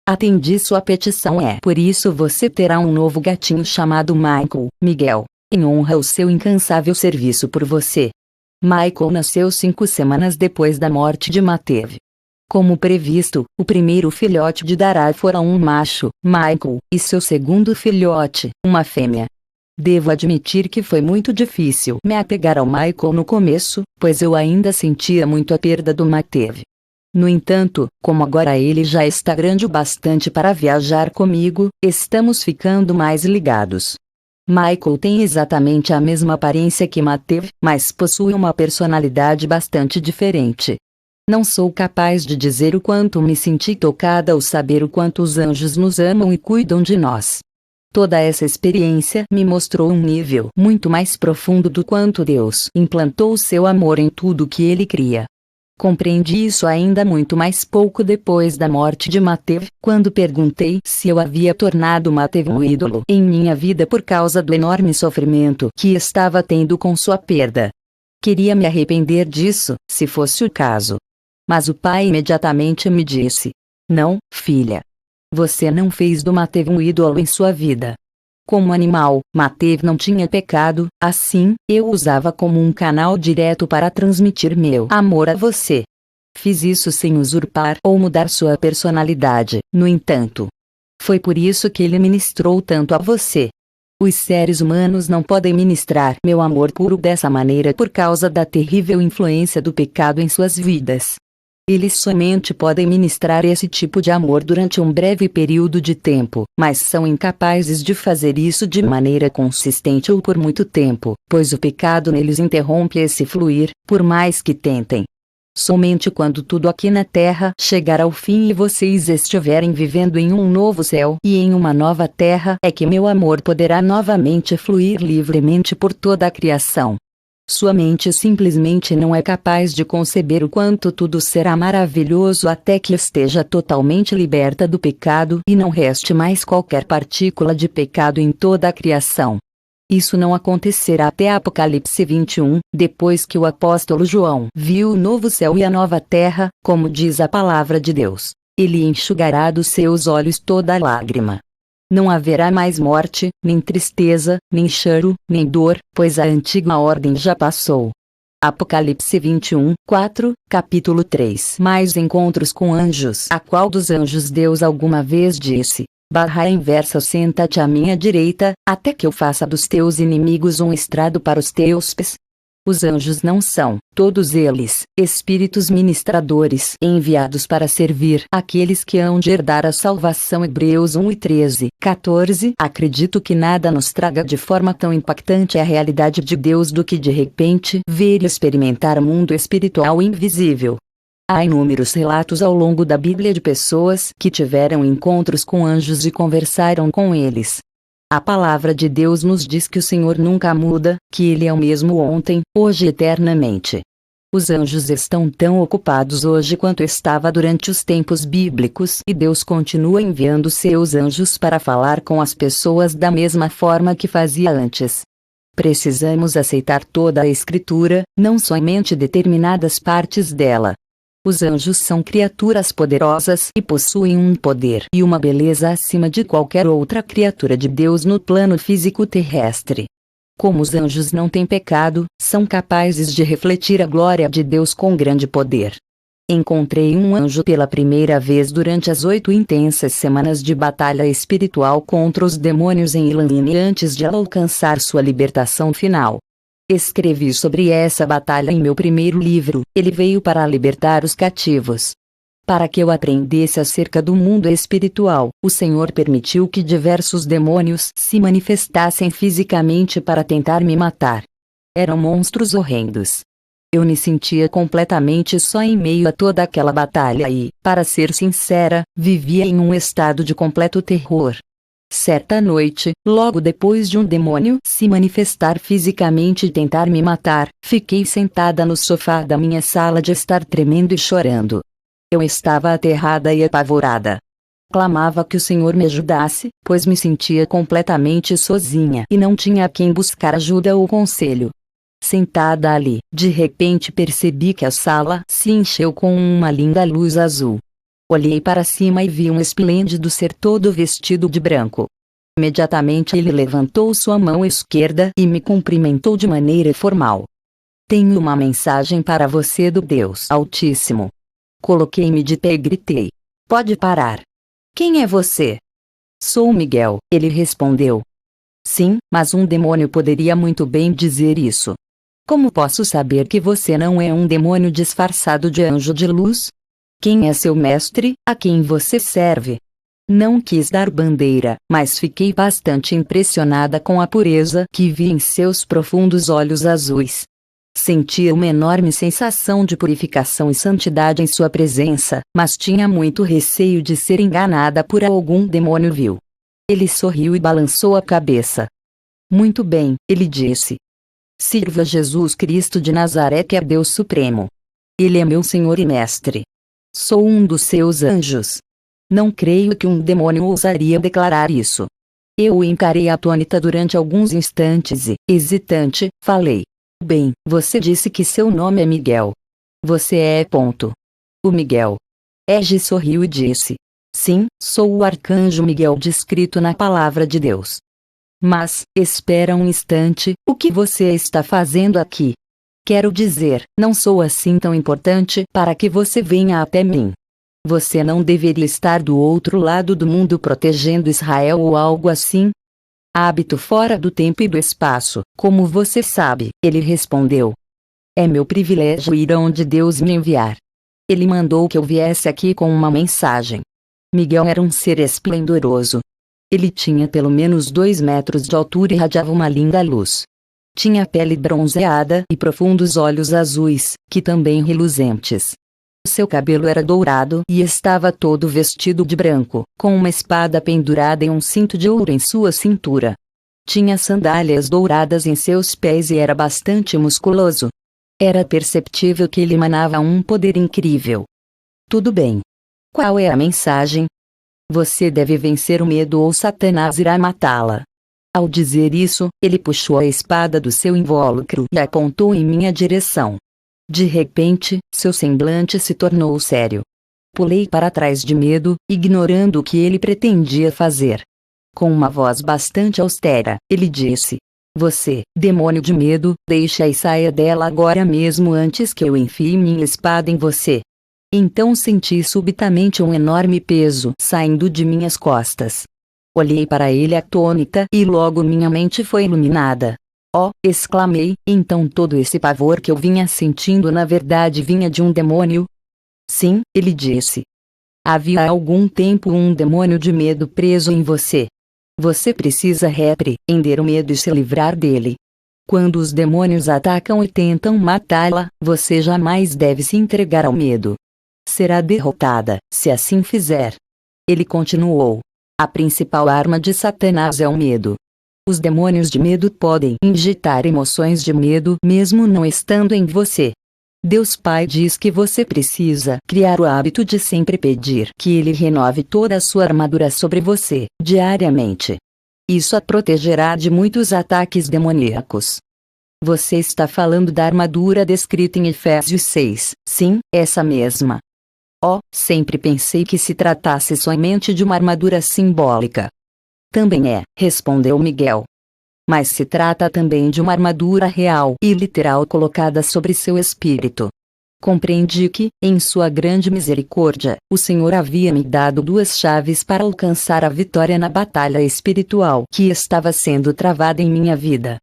Atendi sua petição por isso você terá um novo gatinho chamado Michael, Miguel, em honra ao seu incansável serviço por você. Michael nasceu 5 semanas depois da morte de Matev. Como previsto, o primeiro filhote de Dara fora um macho, Michael, e seu segundo filhote, uma fêmea. Devo admitir que foi muito difícil me apegar ao Michael no começo, pois eu ainda sentia muito a perda do Matev. No entanto, como agora ele já está grande o bastante para viajar comigo, estamos ficando mais ligados. Michael tem exatamente a mesma aparência que Matev, mas possui uma personalidade bastante diferente. Não sou capaz de dizer o quanto me senti tocada ao saber o quanto os anjos nos amam e cuidam de nós. Toda essa experiência me mostrou um nível muito mais profundo do quanto Deus implantou o seu amor em tudo que Ele cria. Compreendi isso ainda muito mais pouco depois da morte de Matev, quando perguntei se eu havia tornado Matev um ídolo em minha vida por causa do enorme sofrimento que estava tendo com sua perda. Queria me arrepender disso, se fosse o caso. Mas o pai imediatamente me disse: não, filha. Você não fez do Matev um ídolo em sua vida. Como animal, Matev não tinha pecado, assim, eu o usava como um canal direto para transmitir meu amor a você. Fiz isso sem usurpar ou mudar sua personalidade, no entanto. Foi por isso que ele ministrou tanto a você. Os seres humanos não podem ministrar meu amor puro dessa maneira por causa da terrível influência do pecado em suas vidas. Eles somente podem ministrar esse tipo de amor durante um breve período de tempo, mas são incapazes de fazer isso de maneira consistente ou por muito tempo, pois o pecado neles interrompe esse fluir, por mais que tentem. Somente quando tudo aqui na Terra chegar ao fim e vocês estiverem vivendo em um novo céu e em uma nova terra é que meu amor poderá novamente fluir livremente por toda a criação. Sua mente simplesmente não é capaz de conceber o quanto tudo será maravilhoso até que esteja totalmente liberta do pecado e não reste mais qualquer partícula de pecado em toda a criação. Isso não acontecerá até Apocalipse 21, depois que o apóstolo João viu o novo céu e a nova terra, como diz a palavra de Deus. Ele enxugará dos seus olhos toda lágrima. Não haverá mais morte, nem tristeza, nem choro, nem dor, pois a antiga ordem já passou. Apocalipse 21, 4, capítulo 3. Mais encontros com anjos. A qual dos anjos Deus alguma vez disse: barra inversa, senta-te à minha direita, até que eu faça dos teus inimigos um estrado para os teus pés? Os anjos não são, todos eles, espíritos ministradores enviados para servir aqueles que hão de herdar a salvação. Hebreus 1 e 13, 14. Acredito que nada nos traga de forma tão impactante a realidade de Deus do que de repente ver e experimentar o mundo espiritual invisível. Há inúmeros relatos ao longo da Bíblia de pessoas que tiveram encontros com anjos e conversaram com eles. A palavra de Deus nos diz que o Senhor nunca muda, que Ele é o mesmo ontem, hoje e eternamente. Os anjos estão tão ocupados hoje quanto estava durante os tempos bíblicos e Deus continua enviando seus anjos para falar com as pessoas da mesma forma que fazia antes. Precisamos aceitar toda a Escritura, não somente determinadas partes dela. Os anjos são criaturas poderosas e possuem um poder e uma beleza acima de qualquer outra criatura de Deus no plano físico terrestre. Como os anjos não têm pecado, são capazes de refletir a glória de Deus com grande poder. Encontrei um anjo pela primeira vez durante as 8 intensas semanas de batalha espiritual contra os demônios em Elaine antes de ela alcançar sua libertação final. Escrevi sobre essa batalha em meu primeiro livro, Ele veio para libertar os cativos. Para que eu aprendesse acerca do mundo espiritual, o Senhor permitiu que diversos demônios se manifestassem fisicamente para tentar me matar. Eram monstros horrendos. Eu me sentia completamente só em meio a toda aquela batalha e, para ser sincera, vivia em um estado de completo terror. Certa noite, logo depois de um demônio se manifestar fisicamente e tentar me matar, fiquei sentada no sofá da minha sala de estar tremendo e chorando. Eu estava aterrada e apavorada. Clamava que o Senhor me ajudasse, pois me sentia completamente sozinha e não tinha a quem buscar ajuda ou conselho. Sentada ali, de repente percebi que a sala se encheu com uma linda luz azul. Olhei para cima e vi um esplêndido ser todo vestido de branco. Imediatamente ele levantou sua mão esquerda e me cumprimentou de maneira formal. Tenho uma mensagem para você do Deus Altíssimo. Coloquei-me de pé e gritei. Pode parar. Quem é você? Sou Miguel, ele respondeu. Sim, mas um demônio poderia muito bem dizer isso. Como posso saber que você não é um demônio disfarçado de anjo de luz? Quem é seu mestre, a quem você serve? Não quis dar bandeira, mas fiquei bastante impressionada com a pureza que vi em seus profundos olhos azuis. Sentia uma enorme sensação de purificação e santidade em sua presença, mas tinha muito receio de ser enganada por algum demônio vil. Ele sorriu e balançou a cabeça. Muito bem, ele disse. Sirva Jesus Cristo de Nazaré, que é Deus Supremo. Ele é meu Senhor e Mestre. Sou um dos seus anjos. Não creio que um demônio ousaria declarar isso. Eu o encarei atônita durante alguns instantes e, hesitante, falei. Bem, você disse que seu nome é Miguel. Você é ponto. O Miguel. Ege sorriu e disse. Sim, sou o arcanjo Miguel descrito na palavra de Deus. Mas, espera um instante, o que você está fazendo aqui? Quero dizer, não sou assim tão importante para que você venha até mim. Você não deveria estar do outro lado do mundo protegendo Israel ou algo assim? Habito fora do tempo e do espaço, como você sabe, ele respondeu. É meu privilégio ir onde Deus me enviar. Ele mandou que eu viesse aqui com uma mensagem. Miguel era um ser esplendoroso. Ele tinha pelo menos 2 metros de altura e irradiava uma linda luz. Tinha pele bronzeada e profundos olhos azuis, que também reluzentes. Seu cabelo era dourado e estava todo vestido de branco, com uma espada pendurada e um cinto de ouro em sua cintura. Tinha sandálias douradas em seus pés e era bastante musculoso. Era perceptível que ele emanava um poder incrível. Tudo bem. Qual é a mensagem? Você deve vencer o medo ou Satanás irá matá-la. Ao dizer isso, ele puxou a espada do seu invólucro e apontou em minha direção. De repente, seu semblante se tornou sério. Pulei para trás de medo, ignorando o que ele pretendia fazer. Com uma voz bastante austera, ele disse: Você, demônio de medo, deixa e saia dela agora mesmo antes que eu enfie minha espada em você. Então senti subitamente um enorme peso saindo de minhas costas. Olhei para ele atônita e logo minha mente foi iluminada. Oh, exclamei, então todo esse pavor que eu vinha sentindo na verdade vinha de um demônio? Sim, ele disse. Havia há algum tempo um demônio de medo preso em você. Você precisa repreender o medo e se livrar dele. Quando os demônios atacam e tentam matá-la, você jamais deve se entregar ao medo. Será derrotada, se assim fizer. Ele continuou. A principal arma de Satanás é o medo. Os demônios de medo podem injetar emoções de medo mesmo não estando em você. Deus Pai diz que você precisa criar o hábito de sempre pedir que Ele renove toda a sua armadura sobre você, diariamente. Isso a protegerá de muitos ataques demoníacos. Você está falando da armadura descrita em Efésios 6, sim, essa mesma. Oh, sempre pensei que se tratasse somente de uma armadura simbólica. Também é, respondeu Miguel. Mas se trata também de uma armadura real e literal colocada sobre seu espírito. Compreendi que, em sua grande misericórdia, o Senhor havia me dado 2 chaves para alcançar a vitória na batalha espiritual que estava sendo travada em minha vida.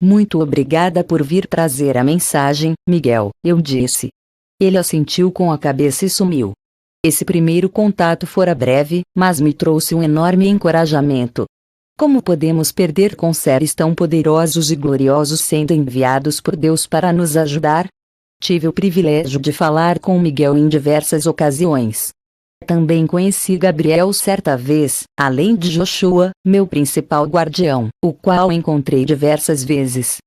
Muito obrigada por vir trazer a mensagem, Miguel, eu disse. Ele assentiu com a cabeça e sumiu. Esse primeiro contato fora breve, mas me trouxe um enorme encorajamento. Como podemos perder com seres tão poderosos e gloriosos sendo enviados por Deus para nos ajudar? Tive o privilégio de falar com Miguel em diversas ocasiões. Também conheci Gabriel certa vez, além de Joshua, meu principal guardião, o qual encontrei diversas vezes.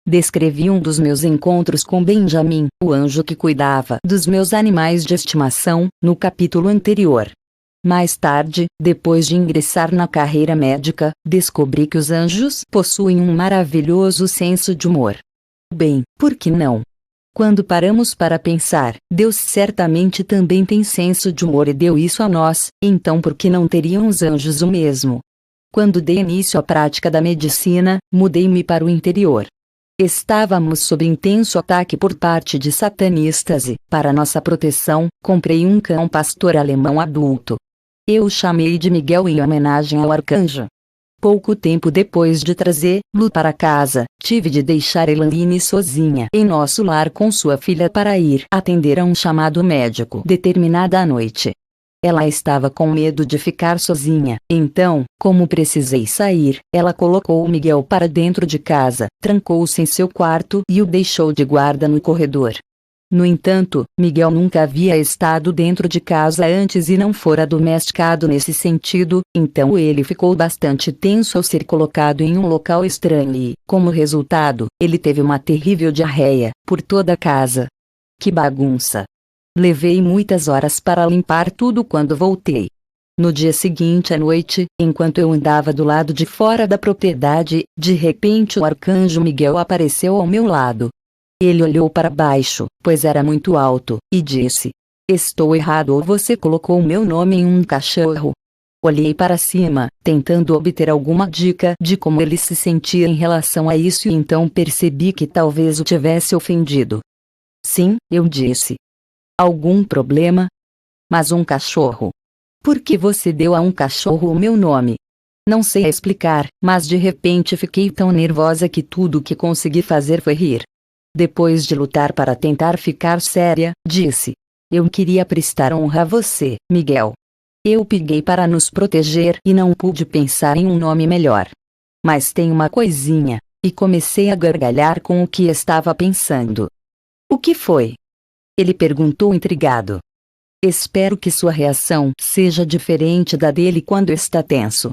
Descrevi um dos meus encontros com Benjamin, o anjo que cuidava dos meus animais de estimação, no capítulo anterior. Mais tarde, depois de ingressar na carreira médica, descobri que os anjos possuem um maravilhoso senso de humor. Bem, por que não? Quando paramos para pensar, Deus certamente também tem senso de humor e deu isso a nós, então por que não teriam os anjos o mesmo? Quando dei início à prática da medicina, mudei-me para o interior. Estávamos sob intenso ataque por parte de satanistas e, para nossa proteção, comprei um cão pastor alemão adulto. Eu o chamei de Miguel em homenagem ao arcanjo. Pouco tempo depois de trazê-lo para casa, tive de deixar Elaine sozinha em nosso lar com sua filha para ir atender a um chamado médico determinada noite. Ela estava com medo de ficar sozinha, então, como precisei sair, ela colocou o Miguel para dentro de casa, trancou-se em seu quarto e o deixou de guarda no corredor. No entanto, Miguel nunca havia estado dentro de casa antes e não fora domesticado nesse sentido, então ele ficou bastante tenso ao ser colocado em um local estranho e, como resultado, ele teve uma terrível diarreia por toda a casa. Que bagunça! Levei muitas horas para limpar tudo quando voltei. No dia seguinte à noite, enquanto eu andava do lado de fora da propriedade, de repente o arcanjo Miguel apareceu ao meu lado. Ele olhou para baixo, pois era muito alto, e disse: "Estou errado ou você colocou o meu nome em um cachorro?" Olhei para cima, tentando obter alguma dica de como ele se sentia em relação a isso e então percebi que talvez o tivesse ofendido. "Sim", eu disse. "Algum problema? Mas um cachorro? Por que você deu a um cachorro o meu nome?" Não sei explicar, mas de repente fiquei tão nervosa que tudo o que consegui fazer foi rir. Depois de lutar para tentar ficar séria, disse: "Eu queria prestar honra a você, Miguel. Eu peguei para nos proteger e não pude pensar em um nome melhor. Mas tem uma coisinha." E comecei a gargalhar com o que estava pensando. "O que foi?" ele perguntou intrigado. Espero que sua reação seja diferente da dele quando está tenso.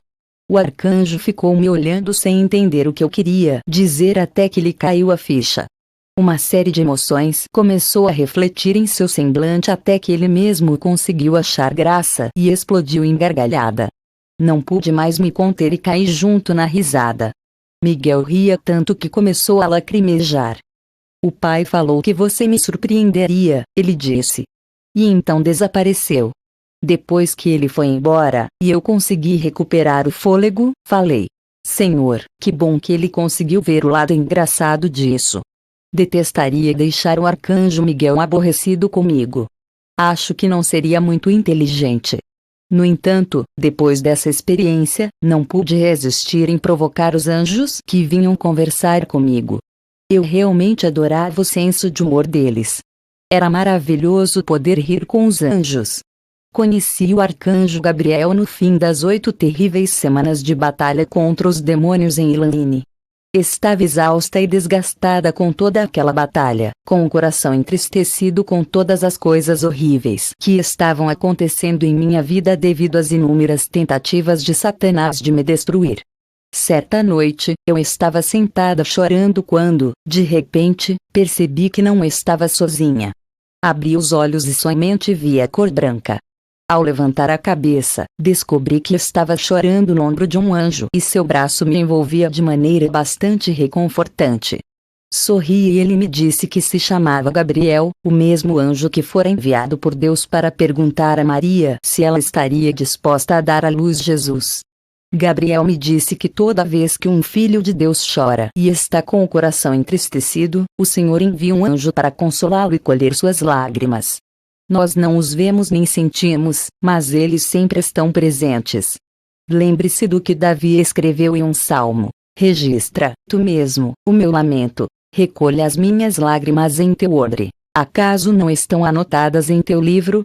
O arcanjo ficou me olhando sem entender o que eu queria dizer até que lhe caiu a ficha. Uma série de emoções começou a refletir em seu semblante até que ele mesmo conseguiu achar graça e explodiu em gargalhada. Não pude mais me conter e caí junto na risada. Miguel ria tanto que começou a lacrimejar. "O pai falou que você me surpreenderia", ele disse. E então desapareceu. Depois que ele foi embora, e eu consegui recuperar o fôlego, falei: "Senhor, que bom que ele conseguiu ver o lado engraçado disso. Detestaria deixar o arcanjo Miguel aborrecido comigo. Acho que não seria muito inteligente." No entanto, depois dessa experiência, não pude resistir em provocar os anjos que vinham conversar comigo. Eu realmente adorava o senso de humor deles. Era maravilhoso poder rir com os anjos. Conheci o arcanjo Gabriel no fim das 8 terríveis semanas de batalha contra os demônios em Elaine. Estava exausta e desgastada com toda aquela batalha, com o coração entristecido com todas as coisas horríveis que estavam acontecendo em minha vida devido às inúmeras tentativas de Satanás de me destruir. Certa noite, eu estava sentada chorando quando, de repente, percebi que não estava sozinha. Abri os olhos e somente vi a cor branca. Ao levantar a cabeça, descobri que estava chorando no ombro de um anjo e seu braço me envolvia de maneira bastante reconfortante. Sorri e ele me disse que se chamava Gabriel, o mesmo anjo que fora enviado por Deus para perguntar a Maria se ela estaria disposta a dar à luz Jesus. Gabriel me disse que toda vez que um filho de Deus chora e está com o coração entristecido, o Senhor envia um anjo para consolá-lo e colher suas lágrimas. Nós não os vemos nem sentimos, mas eles sempre estão presentes. Lembre-se do que Davi escreveu em um salmo: "Registra, tu mesmo, o meu lamento, recolha as minhas lágrimas em teu odre. Acaso não estão anotadas em teu livro?"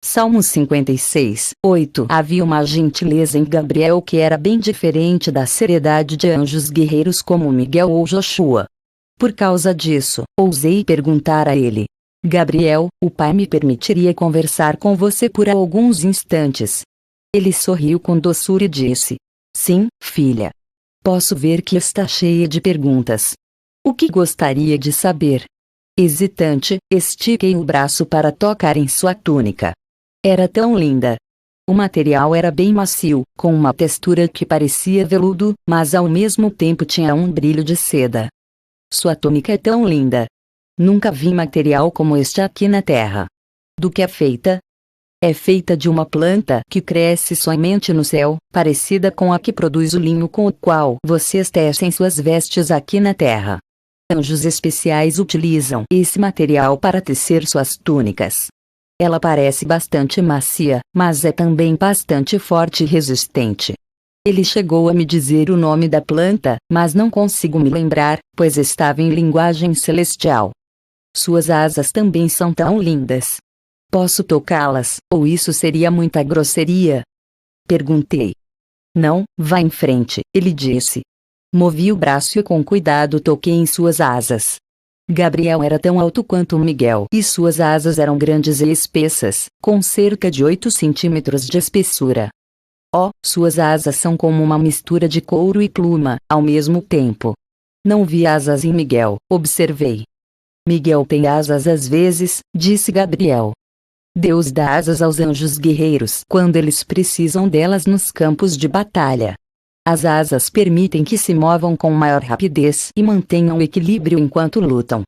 Salmo 56, 8. Havia uma gentileza em Gabriel que era bem diferente da seriedade de anjos guerreiros como Miguel ou Joshua. Por causa disso, ousei perguntar a ele: Gabriel, o pai me permitiria conversar com você por alguns instantes. Ele sorriu com doçura e disse: Sim, filha. Posso ver que está cheia de perguntas. O que gostaria de saber? Hesitante, estiquei o braço para tocar em sua túnica. Era tão linda. O material era bem macio, com uma textura que parecia veludo, mas ao mesmo tempo tinha um brilho de seda. Sua túnica é tão linda. Nunca vi material como este aqui na Terra. Do que é feita? É feita de uma planta que cresce somente no céu, parecida com a que produz o linho com o qual vocês tecem suas vestes aqui na Terra. Anjos especiais utilizam esse material para tecer suas túnicas. Ela parece bastante macia, mas é também bastante forte e resistente. Ele chegou a me dizer o nome da planta, mas não consigo me lembrar, pois estava em linguagem celestial. Suas asas também são tão lindas. Posso tocá-las, ou isso seria muita grosseria? Perguntei. Não, vá em frente, ele disse. Movi o braço e com cuidado toquei em suas asas. Gabriel era tão alto quanto Miguel e suas asas eram grandes e espessas, com cerca de 8 centímetros de espessura. Oh, suas asas são como uma mistura de couro e pluma, ao mesmo tempo. Não vi asas em Miguel, observei. Miguel tem asas às vezes, disse Gabriel. Deus dá asas aos anjos guerreiros quando eles precisam delas nos campos de batalha. As asas permitem que se movam com maior rapidez e mantenham o equilíbrio enquanto lutam.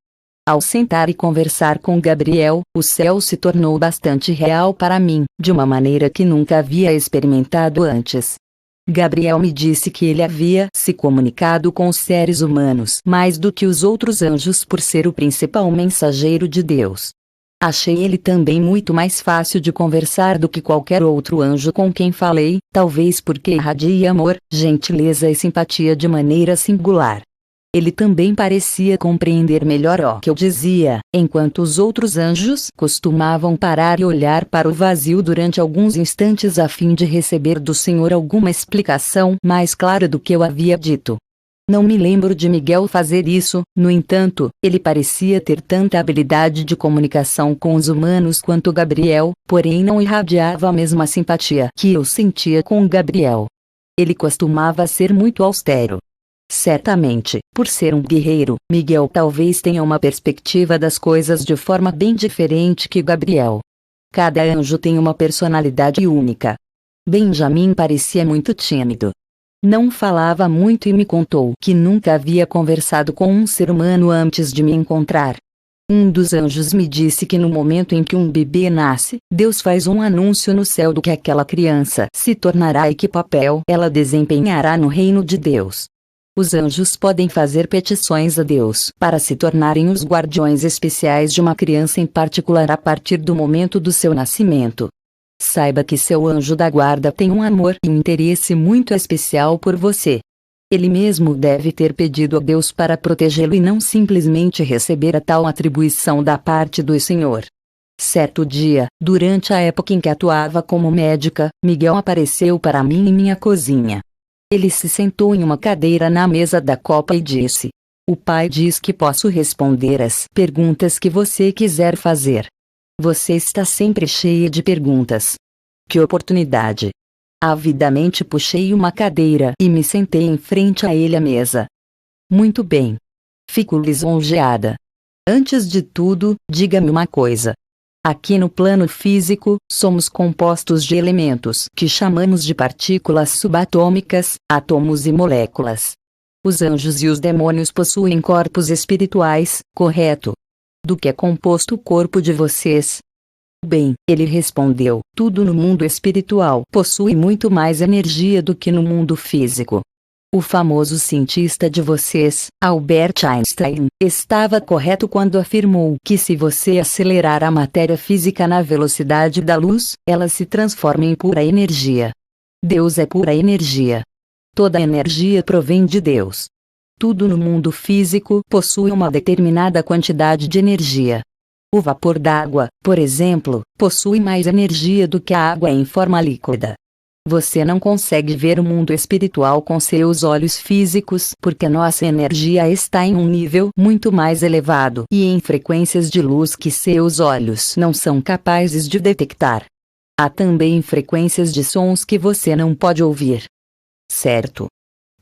Ao sentar e conversar com Gabriel, o céu se tornou bastante real para mim, de uma maneira que nunca havia experimentado antes. Gabriel me disse que ele havia se comunicado com os seres humanos mais do que os outros anjos por ser o principal mensageiro de Deus. Achei ele também muito mais fácil de conversar do que qualquer outro anjo com quem falei, talvez porque irradia amor, gentileza e simpatia de maneira singular. Ele também parecia compreender melhor o que eu dizia, enquanto os outros anjos costumavam parar e olhar para o vazio durante alguns instantes a fim de receber do Senhor alguma explicação mais clara do que eu havia dito. Não me lembro de Miguel fazer isso, no entanto, ele parecia ter tanta habilidade de comunicação com os humanos quanto Gabriel, porém não irradiava a mesma simpatia que eu sentia com Gabriel. Ele costumava ser muito austero. Certamente, por ser um guerreiro, Miguel talvez tenha uma perspectiva das coisas de forma bem diferente que Gabriel. Cada anjo tem uma personalidade única. Benjamin parecia muito tímido. Não falava muito e me contou que nunca havia conversado com um ser humano antes de me encontrar. Um dos anjos me disse que no momento em que um bebê nasce, Deus faz um anúncio no céu do que aquela criança se tornará e que papel ela desempenhará no reino de Deus. Os anjos podem fazer petições a Deus para se tornarem os guardiões especiais de uma criança em particular a partir do momento do seu nascimento. Saiba que seu anjo da guarda tem um amor e interesse muito especial por você. Ele mesmo deve ter pedido a Deus para protegê-lo e não simplesmente receber a tal atribuição da parte do Senhor. Certo dia, durante a época em que atuava como médica, Miguel apareceu para mim em minha cozinha. Ele se sentou em uma cadeira na mesa da copa e disse: O pai diz que posso responder as perguntas que você quiser fazer. Você está sempre cheia de perguntas. Que oportunidade! Avidamente puxei uma cadeira e me sentei em frente a ele à mesa. Muito bem. Fico lisonjeada. Antes de tudo, diga-me uma coisa. Aqui no plano físico, somos compostos de elementos que chamamos de partículas subatômicas, átomos e moléculas. Os anjos e os demônios possuem corpos espirituais, correto? Do que é composto o corpo de vocês? Bem, ele respondeu, tudo no mundo espiritual possui muito mais energia do que no mundo físico. O famoso cientista de vocês, Albert Einstein, estava correto quando afirmou que se você acelerar a matéria física na velocidade da luz, ela se transforma em pura energia. Deus é pura energia. Toda energia provém de Deus. Tudo no mundo físico possui uma determinada quantidade de energia. O vapor d'água, por exemplo, possui mais energia do que a água em forma líquida. Você não consegue ver o mundo espiritual com seus olhos físicos porque nossa energia está em um nível muito mais elevado e em frequências de luz que seus olhos não são capazes de detectar. Há também frequências de sons que você não pode ouvir. Certo?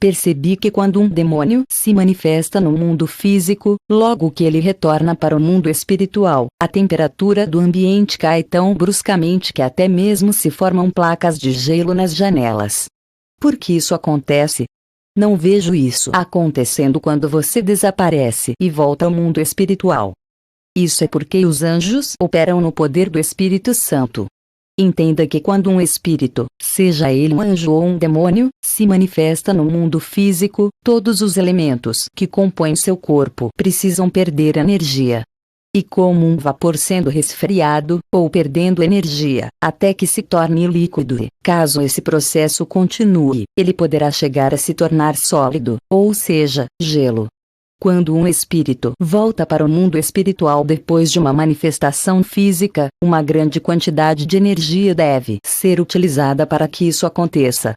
Percebi que quando um demônio se manifesta no mundo físico, logo que ele retorna para o mundo espiritual, a temperatura do ambiente cai tão bruscamente que até mesmo se formam placas de gelo nas janelas. Por que isso acontece? Não vejo isso acontecendo quando você desaparece e volta ao mundo espiritual. Isso é porque os anjos operam no poder do Espírito Santo. Entenda que quando um espírito, seja ele um anjo ou um demônio, se manifesta no mundo físico, todos os elementos que compõem seu corpo precisam perder energia. E como um vapor sendo resfriado, ou perdendo energia, até que se torne líquido e, caso esse processo continue, ele poderá chegar a se tornar sólido, ou seja, gelo. Quando um espírito volta para o mundo espiritual depois de uma manifestação física, uma grande quantidade de energia deve ser utilizada para que isso aconteça.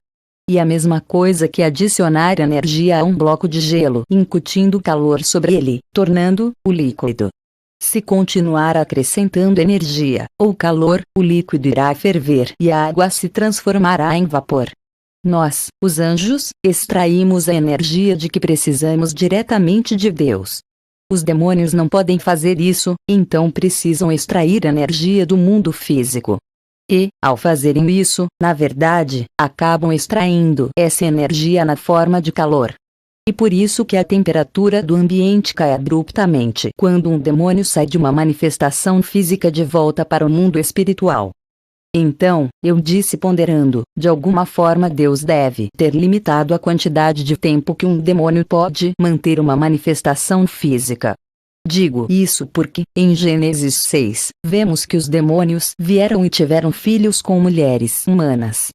E a mesma coisa que adicionar energia a um bloco de gelo, incutindo calor sobre ele, tornando-o líquido. Se continuar acrescentando energia, ou calor, o líquido irá ferver e a água se transformará em vapor. Nós, os anjos, extraímos a energia de que precisamos diretamente de Deus. Os demônios não podem fazer isso, então precisam extrair energia do mundo físico. E, ao fazerem isso, na verdade, acabam extraindo essa energia na forma de calor. E por isso que a temperatura do ambiente cai abruptamente quando um demônio sai de uma manifestação física de volta para o mundo espiritual. Então, eu disse ponderando, de alguma forma Deus deve ter limitado a quantidade de tempo que um demônio pode manter uma manifestação física. Digo isso porque, em Gênesis 6, vemos que os demônios vieram e tiveram filhos com mulheres humanas.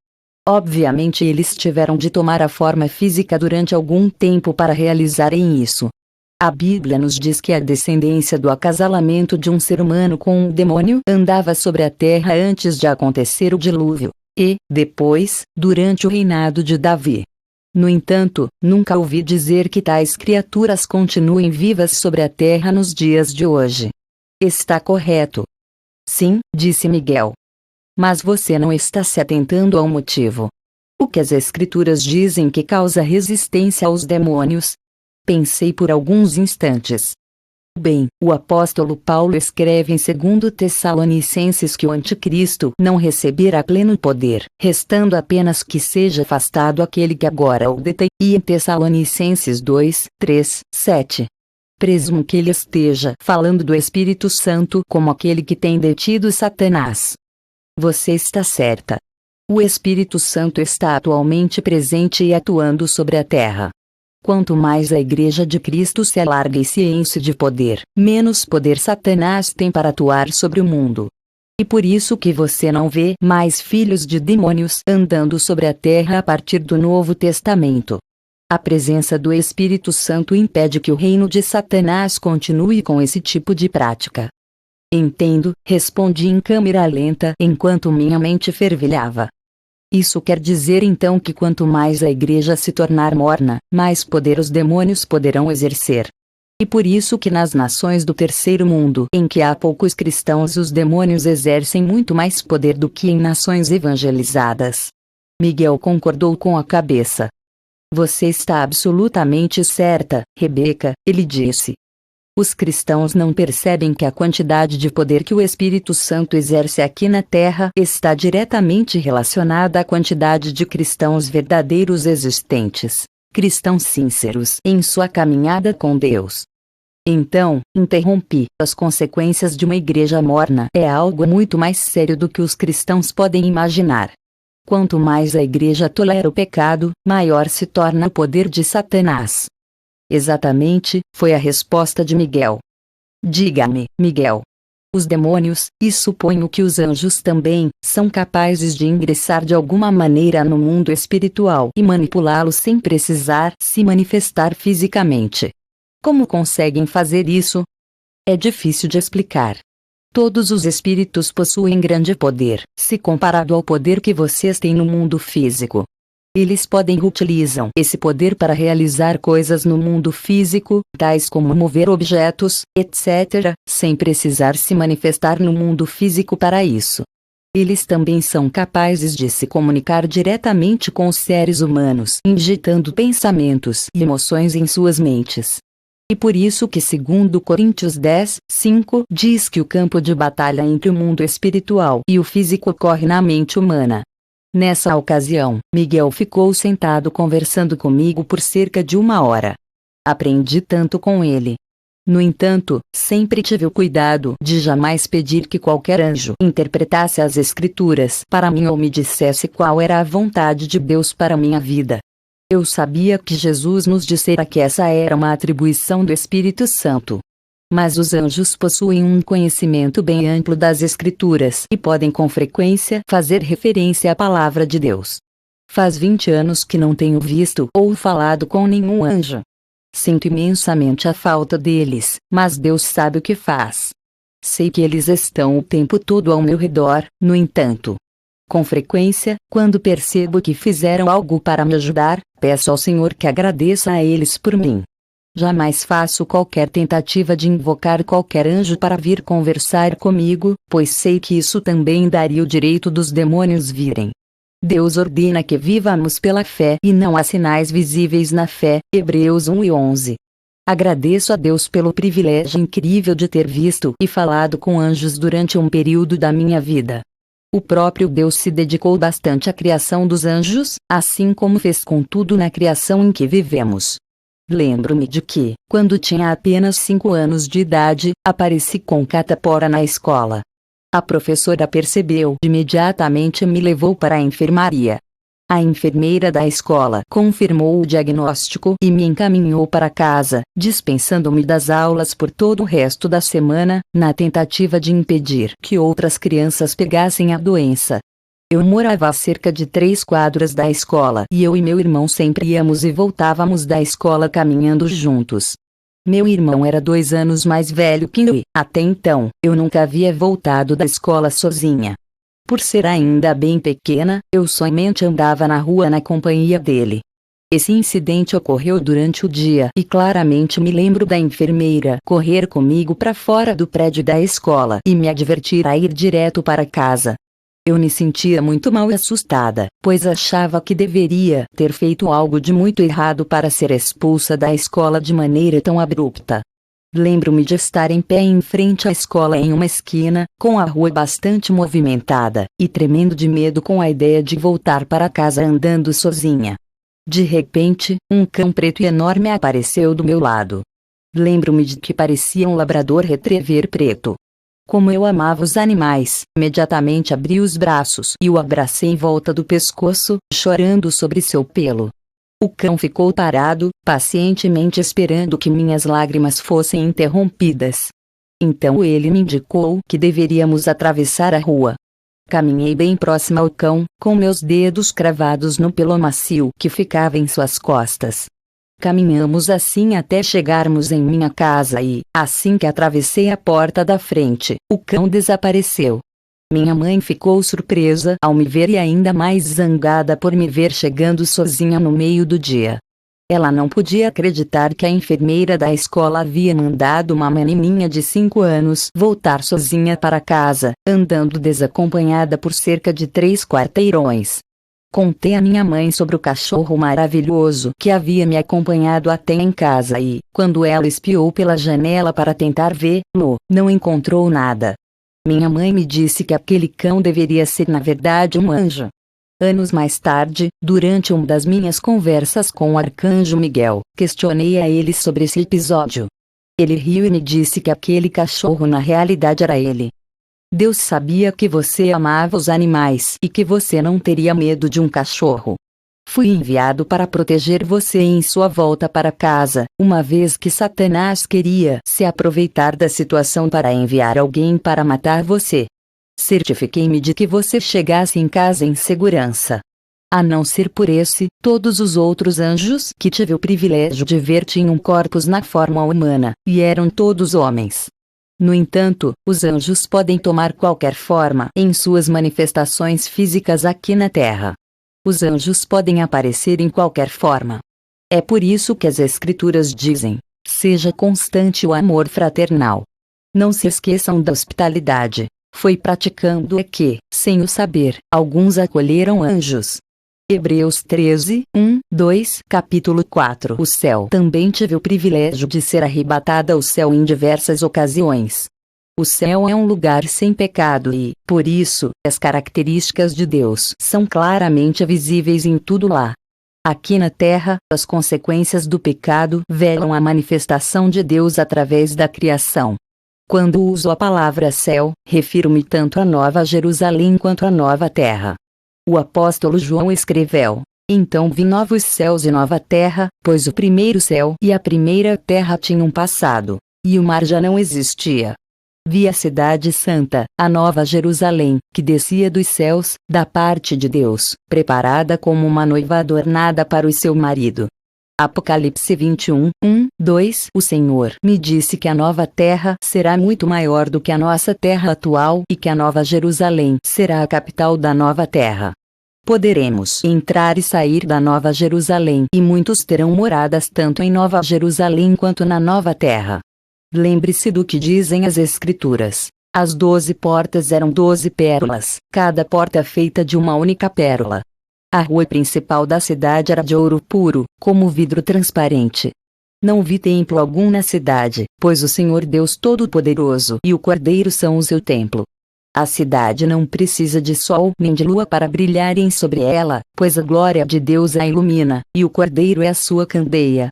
Obviamente eles tiveram de tomar a forma física durante algum tempo para realizarem isso. A Bíblia nos diz que a descendência do acasalamento de um ser humano com um demônio andava sobre a terra antes de acontecer o dilúvio, e, depois, durante o reinado de Davi. No entanto, nunca ouvi dizer que tais criaturas continuem vivas sobre a terra nos dias de hoje. Está correto? Sim, disse Miguel. Mas você não está se atentando ao motivo. O que as Escrituras dizem que causa resistência aos demônios? Pensei por alguns instantes. Bem, o apóstolo Paulo escreve em 2 Tessalonicenses que o anticristo não receberá pleno poder, restando apenas que seja afastado aquele que agora o detém, e em Tessalonicenses 2, 3, 7. Presumo que ele esteja falando do Espírito Santo como aquele que tem detido Satanás. Você está certa. O Espírito Santo está atualmente presente e atuando sobre a terra. Quanto mais a Igreja de Cristo se alarga e se enche de poder, menos poder Satanás tem para atuar sobre o mundo. E por isso que você não vê mais filhos de demônios andando sobre a terra a partir do Novo Testamento. A presença do Espírito Santo impede que o reino de Satanás continue com esse tipo de prática. Entendo, respondi em câmera lenta enquanto minha mente fervilhava. Isso quer dizer então que quanto mais a igreja se tornar morna, mais poder os demônios poderão exercer. E por isso que nas nações do terceiro mundo, em que há poucos cristãos, os demônios exercem muito mais poder do que em nações evangelizadas. Miguel concordou com a cabeça. Você está absolutamente certa, Rebeca, ele disse. Os cristãos não percebem que a quantidade de poder que o Espírito Santo exerce aqui na Terra está diretamente relacionada à quantidade de cristãos verdadeiros existentes, cristãos sinceros em sua caminhada com Deus. Então, interrompi, as consequências de uma igreja morna é algo muito mais sério do que os cristãos podem imaginar. Quanto mais a igreja tolera o pecado, maior se torna o poder de Satanás. Exatamente, foi a resposta de Miguel. Diga-me, Miguel. Os demônios, e suponho que os anjos também, são capazes de ingressar de alguma maneira no mundo espiritual e manipulá-lo sem precisar se manifestar fisicamente. Como conseguem fazer isso? É difícil de explicar. Todos os espíritos possuem grande poder, se comparado ao poder que vocês têm no mundo físico. Eles utilizam esse poder para realizar coisas no mundo físico, tais como mover objetos, etc., sem precisar se manifestar no mundo físico para isso. Eles também são capazes de se comunicar diretamente com os seres humanos, injetando pensamentos e emoções em suas mentes. E por isso que segundo Coríntios 10:5 diz que o campo de batalha entre o mundo espiritual e o físico ocorre na mente humana. Nessa ocasião, Miguel ficou sentado conversando comigo por cerca de 1 hora. Aprendi tanto com ele. No entanto, sempre tive o cuidado de jamais pedir que qualquer anjo interpretasse as Escrituras para mim ou me dissesse qual era a vontade de Deus para minha vida. Eu sabia que Jesus nos dissera que essa era uma atribuição do Espírito Santo. Mas os anjos possuem um conhecimento bem amplo das Escrituras e podem com frequência fazer referência à palavra de Deus. Faz 20 anos que não tenho visto ou falado com nenhum anjo. Sinto imensamente a falta deles, mas Deus sabe o que faz. Sei que eles estão o tempo todo ao meu redor, no entanto. Com frequência, quando percebo que fizeram algo para me ajudar, peço ao Senhor que agradeça a eles por mim. Jamais faço qualquer tentativa de invocar qualquer anjo para vir conversar comigo, pois sei que isso também daria o direito dos demônios virem. Deus ordena que vivamos pela fé e não há sinais visíveis na fé, Hebreus 1:11. Agradeço a Deus pelo privilégio incrível de ter visto e falado com anjos durante um período da minha vida. O próprio Deus se dedicou bastante à criação dos anjos, assim como fez com tudo na criação em que vivemos. Lembro-me de que, quando tinha apenas 5 anos de idade, apareci com catapora na escola. A professora percebeu imediatamente e me levou para a enfermaria. A enfermeira da escola confirmou o diagnóstico e me encaminhou para casa, dispensando-me das aulas por todo o resto da semana, na tentativa de impedir que outras crianças pegassem a doença. Eu morava a cerca de 3 quadras da escola e eu e meu irmão sempre íamos e voltávamos da escola caminhando juntos. Meu irmão era 2 anos mais velho que eu e, até então, eu nunca havia voltado da escola sozinha. Por ser ainda bem pequena, eu somente andava na rua na companhia dele. Esse incidente ocorreu durante o dia e claramente me lembro da enfermeira correr comigo para fora do prédio da escola e me advertir a ir direto para casa. Eu me sentia muito mal e assustada, pois achava que deveria ter feito algo de muito errado para ser expulsa da escola de maneira tão abrupta. Lembro-me de estar em pé em frente à escola em uma esquina, com a rua bastante movimentada, e tremendo de medo com a ideia de voltar para casa andando sozinha. De repente, um cão preto e enorme apareceu do meu lado. Lembro-me de que parecia um labrador retriever preto. Como eu amava os animais, imediatamente abri os braços e o abracei em volta do pescoço, chorando sobre seu pelo. O cão ficou parado, pacientemente esperando que minhas lágrimas fossem interrompidas. Então ele me indicou que deveríamos atravessar a rua. Caminhei bem próximo ao cão, com meus dedos cravados no pelo macio que ficava em suas costas. Caminhamos assim até chegarmos em minha casa e, assim que atravessei a porta da frente, o cão desapareceu. Minha mãe ficou surpresa ao me ver e ainda mais zangada por me ver chegando sozinha no meio do dia. Ela não podia acreditar que a enfermeira da escola havia mandado uma menininha de 5 anos voltar sozinha para casa, andando desacompanhada por cerca de 3 quarteirões. Contei a minha mãe sobre o cachorro maravilhoso que havia me acompanhado até em casa e, quando ela espiou pela janela para tentar vê-lo, não encontrou nada. Minha mãe me disse que aquele cão deveria ser na verdade um anjo. Anos mais tarde, durante uma das minhas conversas com o arcanjo Miguel, questionei a ele sobre esse episódio. Ele riu e me disse que aquele cachorro na realidade era ele. Deus sabia que você amava os animais e que você não teria medo de um cachorro. Fui enviado para proteger você em sua volta para casa, uma vez que Satanás queria se aproveitar da situação para enviar alguém para matar você. Certifiquei-me de que você chegasse em casa em segurança. A não ser por esse, todos os outros anjos que tive o privilégio de ver tinham corpos na forma humana, e eram todos homens. No entanto, os anjos podem tomar qualquer forma em suas manifestações físicas aqui na Terra. Os anjos podem aparecer em qualquer forma. É por isso que as Escrituras dizem: seja constante o amor fraternal. Não se esqueçam da hospitalidade. Foi praticando é que, sem o saber, alguns acolheram anjos. Hebreus 13, 2, capítulo 4. O céu. Também tive o privilégio de ser arrebatada ao céu em diversas ocasiões. O céu é um lugar sem pecado e, por isso, as características de Deus são claramente visíveis em tudo lá. Aqui na Terra, as consequências do pecado velam a manifestação de Deus através da criação. Quando uso a palavra céu, refiro-me tanto à Nova Jerusalém quanto à Nova Terra. O apóstolo João escreveu: então vi novos céus e nova terra, pois o primeiro céu e a primeira terra tinham passado, e o mar já não existia. Vi a cidade santa, a Nova Jerusalém, que descia dos céus, da parte de Deus, preparada como uma noiva adornada para o seu marido. Apocalipse 21, 2. O Senhor me disse que a nova terra será muito maior do que a nossa terra atual e que a Nova Jerusalém será a capital da nova terra. Poderemos entrar e sair da Nova Jerusalém e muitos terão moradas tanto em Nova Jerusalém quanto na nova terra. Lembre-se do que dizem as Escrituras. As 12 portas eram 12 pérolas, cada porta feita de uma única pérola. A rua principal da cidade era de ouro puro, como vidro transparente. Não vi templo algum na cidade, pois o Senhor Deus Todo-Poderoso e o Cordeiro são o seu templo. A cidade não precisa de sol nem de lua para brilharem sobre ela, pois a glória de Deus a ilumina, e o Cordeiro é a sua candeia.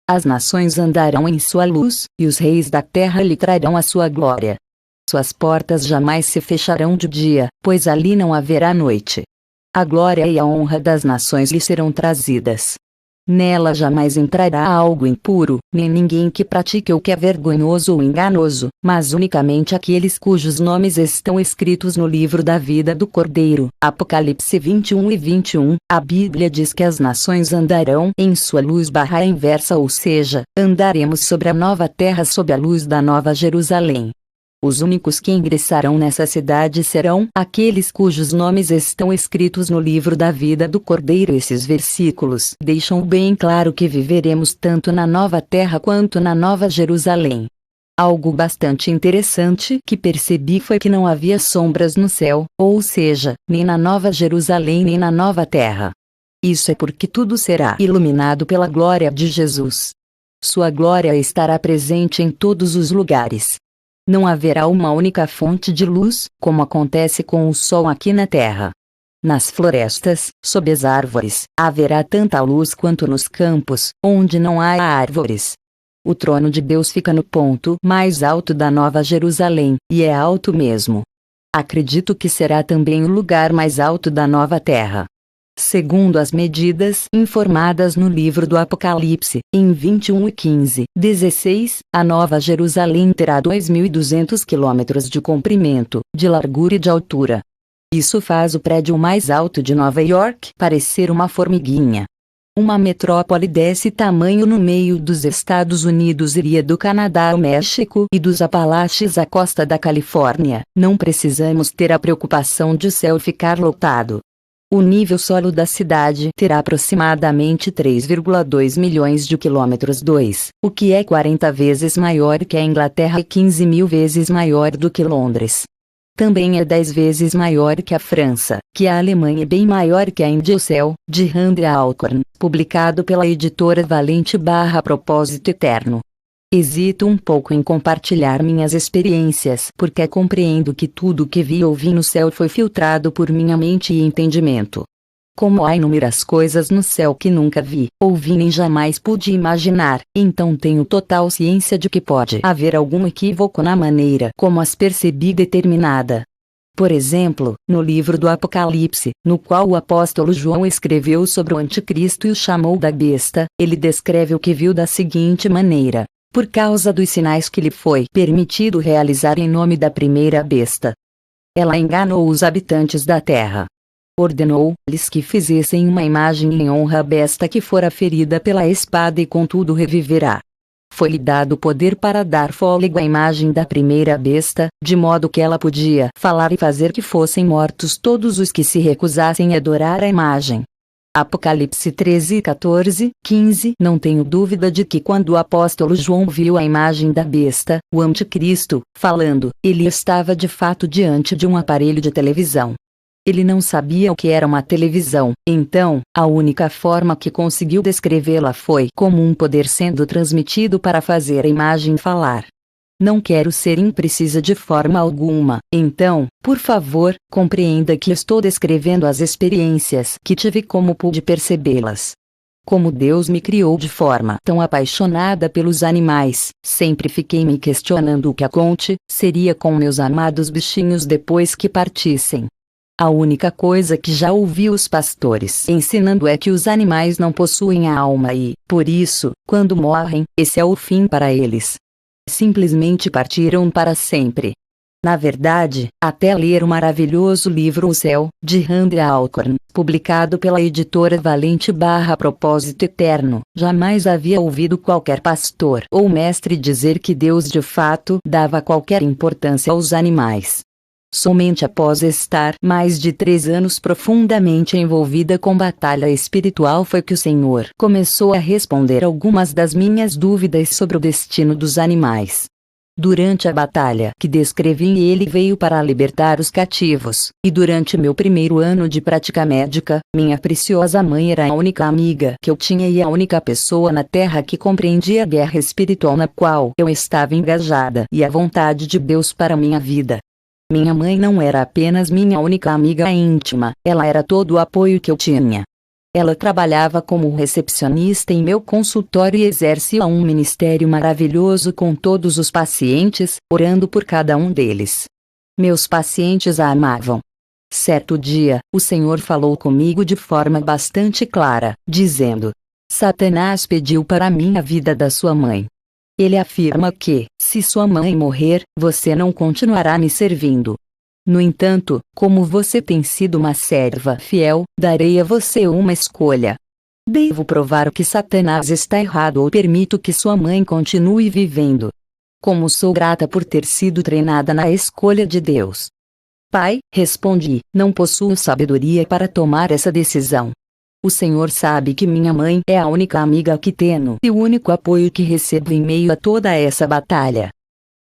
As nações andarão em sua luz, e os reis da terra lhe trarão a sua glória. Suas portas jamais se fecharão de dia, pois ali não haverá noite. A glória e a honra das nações lhe serão trazidas. Nela jamais entrará algo impuro, nem ninguém que pratique o que é vergonhoso ou enganoso, mas unicamente aqueles cujos nomes estão escritos no livro da vida do Cordeiro. Apocalipse 21 e 21, a Bíblia diz que as nações andarão em sua luz barra inversa, ou seja, andaremos sobre a nova terra sob a luz da Nova Jerusalém. Os únicos que ingressarão nessa cidade serão aqueles cujos nomes estão escritos no livro da vida do Cordeiro. Esses versículos deixam bem claro que viveremos tanto na nova terra quanto na Nova Jerusalém. Algo bastante interessante que percebi foi que não havia sombras no céu, ou seja, nem na Nova Jerusalém nem na nova terra. Isso é porque tudo será iluminado pela glória de Jesus. Sua glória estará presente em todos os lugares. Não haverá uma única fonte de luz, como acontece com o sol aqui na Terra. Nas florestas, sob as árvores, haverá tanta luz quanto nos campos, onde não há árvores. O trono de Deus fica no ponto mais alto da Nova Jerusalém, e é alto mesmo. Acredito que será também o lugar mais alto da nova Terra. Segundo as medidas informadas no livro do Apocalipse, em 21 e 15, 16, a Nova Jerusalém terá 2.200 quilômetros de comprimento, de largura e de altura. Isso faz o prédio mais alto de Nova York parecer uma formiguinha. Uma metrópole desse tamanho no meio dos Estados Unidos iria do Canadá ao México e dos Apalaches à costa da Califórnia. Não precisamos ter a preocupação de o céu ficar lotado. O nível solo da cidade terá aproximadamente 3,2 milhões de quilômetros 2, o que é 40 vezes maior que a Inglaterra e 15 mil vezes maior do que Londres. Também é 10 vezes maior que a França, que a Alemanha e bem maior que a Índia. O Céu, de Randy Alcorn, publicado pela editora Valente / Propósito Eterno. Hesito um pouco em compartilhar minhas experiências, porque compreendo que tudo o que vi e ouvi no céu foi filtrado por minha mente e entendimento. Como há inúmeras coisas no céu que nunca vi, ouvi nem jamais pude imaginar, então tenho total ciência de que pode haver algum equívoco na maneira como as percebi determinada. Por exemplo, no livro do Apocalipse, no qual o apóstolo João escreveu sobre o anticristo e o chamou da besta, ele descreve o que viu da seguinte maneira: por causa dos sinais que lhe foi permitido realizar em nome da primeira besta. Ela enganou os habitantes da terra. Ordenou-lhes que fizessem uma imagem em honra à besta que fora ferida pela espada e contudo reviverá. foi-lhe dado poder para dar fôlego à imagem da primeira besta, de modo que ela podia falar e fazer que fossem mortos todos os que se recusassem a adorar a imagem. Apocalipse 13, 14, 15. Não tenho dúvida de que quando o apóstolo João viu a imagem da besta, o anticristo, falando, ele estava de fato diante de um aparelho de televisão. Ele não sabia o que era uma televisão, então, a única forma que conseguiu descrevê-la foi como um poder sendo transmitido para fazer a imagem falar. Não quero ser imprecisa de forma alguma, então, por favor, compreenda que estou descrevendo as experiências que tive como pude percebê-las. Como Deus me criou de forma tão apaixonada pelos animais, sempre fiquei me questionando o que aconteceria com meus amados bichinhos depois que partissem. A única coisa que já ouvi os pastores ensinando é que os animais não possuem a alma e, por isso, quando morrem, esse é o fim para eles. Simplesmente partiram para sempre. Na verdade, até ler o maravilhoso livro O Céu, de Randy Alcorn, publicado pela editora Valente Propósito Eterno, jamais havia ouvido qualquer pastor ou mestre dizer que Deus de fato dava qualquer importância aos animais. Somente após estar mais de 3 anos profundamente envolvida com batalha espiritual foi que o Senhor começou a responder algumas das minhas dúvidas sobre o destino dos animais. Durante a batalha que descrevi, ele veio para libertar os cativos, e durante meu primeiro ano de prática médica, minha preciosa mãe era a única amiga que eu tinha e a única pessoa na Terra que compreendia a guerra espiritual na qual eu estava engajada e a vontade de Deus para minha vida. Minha mãe não era apenas minha única amiga íntima, ela era todo o apoio que eu tinha. Ela trabalhava como recepcionista em meu consultório e exercia um ministério maravilhoso com todos os pacientes, orando por cada um deles. Meus pacientes a amavam. Certo dia, o Senhor falou comigo de forma bastante clara, dizendo: Satanás pediu para mim a vida da sua mãe. Ele afirma que, se sua mãe morrer, você não continuará me servindo. No entanto, como você tem sido uma serva fiel, darei a você uma escolha. Devo provar que Satanás está errado ou permito que sua mãe continue vivendo? Como sou grata por ter sido treinada na escolha de Deus. Pai, respondi, não possuo sabedoria para tomar essa decisão. O Senhor sabe que minha mãe é a única amiga que tenho e o único apoio que recebo em meio a toda essa batalha.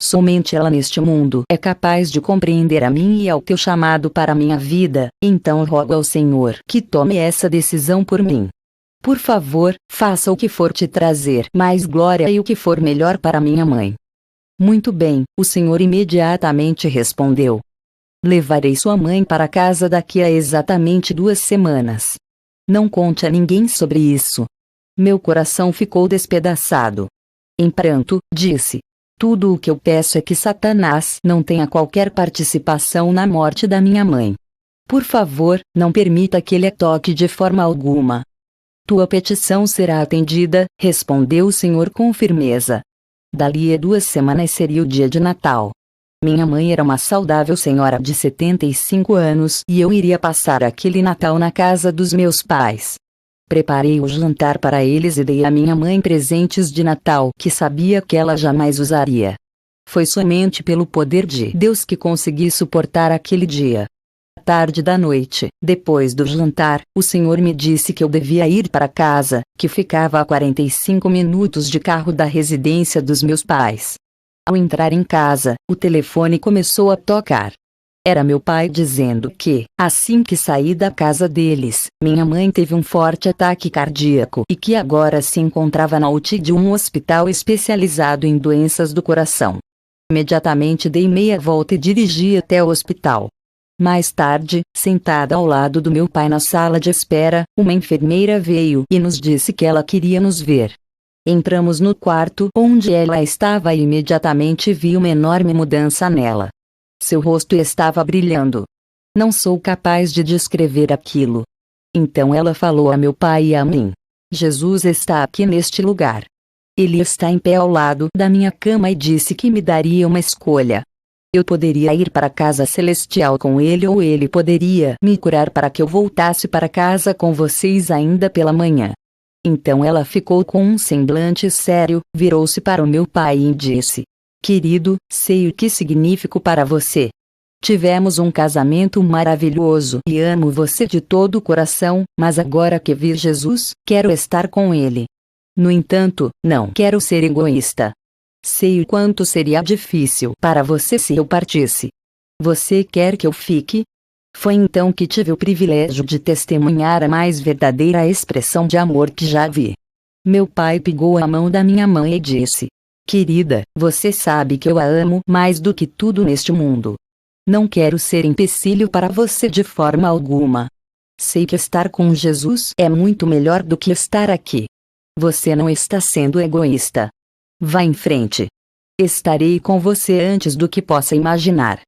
Somente ela neste mundo é capaz de compreender a mim e ao teu chamado para minha vida, então rogo ao Senhor que tome essa decisão por mim. Por favor, faça o que for te trazer mais glória e o que for melhor para minha mãe. Muito bem, o Senhor imediatamente respondeu. Levarei sua mãe para casa daqui a exatamente 2 semanas. Não conte a ninguém sobre isso. Meu coração ficou despedaçado. Em pranto, disse: tudo o que eu peço é que Satanás não tenha qualquer participação na morte da minha mãe. Por favor, não permita que ele a toque de forma alguma. Tua petição será atendida, respondeu o Senhor com firmeza. Dali a 2 semanas seria o dia de Natal. Minha mãe era uma saudável senhora de 75 anos e eu iria passar aquele Natal na casa dos meus pais. Preparei o jantar para eles e dei à minha mãe presentes de Natal que sabia que ela jamais usaria. Foi somente pelo poder de Deus que consegui suportar aquele dia. À tarde da noite, depois do jantar, o Senhor me disse que eu devia ir para casa, que ficava a 45 minutos de carro da residência dos meus pais. Ao entrar em casa, o telefone começou a tocar. Era meu pai dizendo que, assim que saí da casa deles, minha mãe teve um forte ataque cardíaco e que agora se encontrava na UTI de um hospital especializado em doenças do coração. Imediatamente dei meia volta e dirigi até o hospital. Mais tarde, sentada ao lado do meu pai na sala de espera, uma enfermeira veio e nos disse que ela queria nos ver. Entramos no quarto onde ela estava e imediatamente vi uma enorme mudança nela. Seu rosto estava brilhando. Não sou capaz de descrever aquilo. Então ela falou a meu pai e a mim: Jesus está aqui neste lugar. Ele está em pé ao lado da minha cama e disse que me daria uma escolha. Eu poderia ir para a casa celestial com ele ou ele poderia me curar para que eu voltasse para casa com vocês ainda pela manhã. Então ela ficou com um semblante sério, virou-se para o meu pai e disse: Querido, sei o que significo para você. Tivemos um casamento maravilhoso e amo você de todo o coração, mas agora que vi Jesus, quero estar com ele. No entanto, não quero ser egoísta. Sei o quanto seria difícil para você se eu partisse. Você quer que eu fique? Foi então que tive o privilégio de testemunhar a mais verdadeira expressão de amor que já vi. Meu pai pegou a mão da minha mãe e disse: Querida, você sabe que eu a amo mais do que tudo neste mundo. Não quero ser empecilho para você de forma alguma. Sei que estar com Jesus é muito melhor do que estar aqui. Você não está sendo egoísta. Vá em frente. Estarei com você antes do que possa imaginar.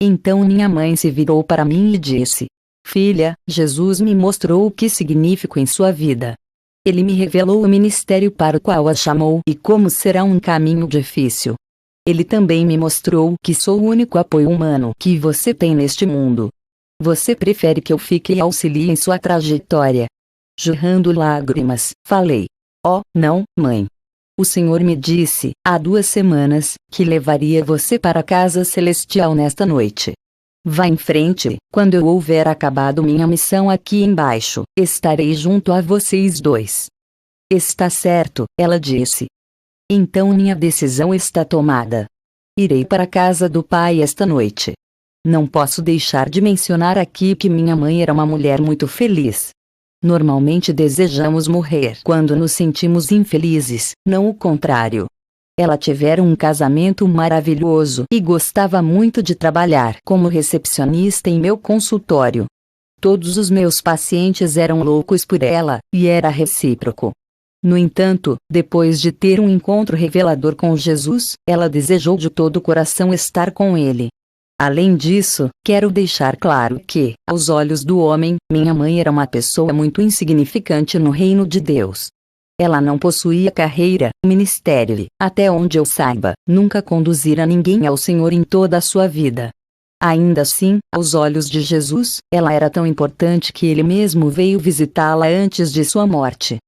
Então minha mãe se virou para mim e disse: Filha, Jesus me mostrou o que significa em sua vida. Ele me revelou o ministério para o qual a chamou e como será um caminho difícil. Ele também me mostrou que sou o único apoio humano que você tem neste mundo. Você prefere que eu fique e auxilie em sua trajetória? Jorrando lágrimas, falei: Oh, não, mãe. O Senhor me disse, há 2 semanas, que levaria você para a casa celestial nesta noite. Vá em frente, quando eu houver acabado minha missão aqui embaixo, estarei junto a vocês dois. Está certo, ela disse. Então minha decisão está tomada. Irei para a casa do Pai esta noite. Não posso deixar de mencionar aqui que minha mãe era uma mulher muito feliz. Normalmente desejamos morrer quando nos sentimos infelizes, não o contrário. Ela tivera um casamento maravilhoso e gostava muito de trabalhar como recepcionista em meu consultório. Todos os meus pacientes eram loucos por ela, e era recíproco. No entanto, depois de ter um encontro revelador com Jesus, ela desejou de todo o coração estar com ele. Além disso, quero deixar claro que, aos olhos do homem, minha mãe era uma pessoa muito insignificante no reino de Deus. Ela não possuía carreira, ministério e, até onde eu saiba, nunca conduzira ninguém ao Senhor em toda a sua vida. Ainda assim, aos olhos de Jesus, ela era tão importante que ele mesmo veio visitá-la antes de sua morte.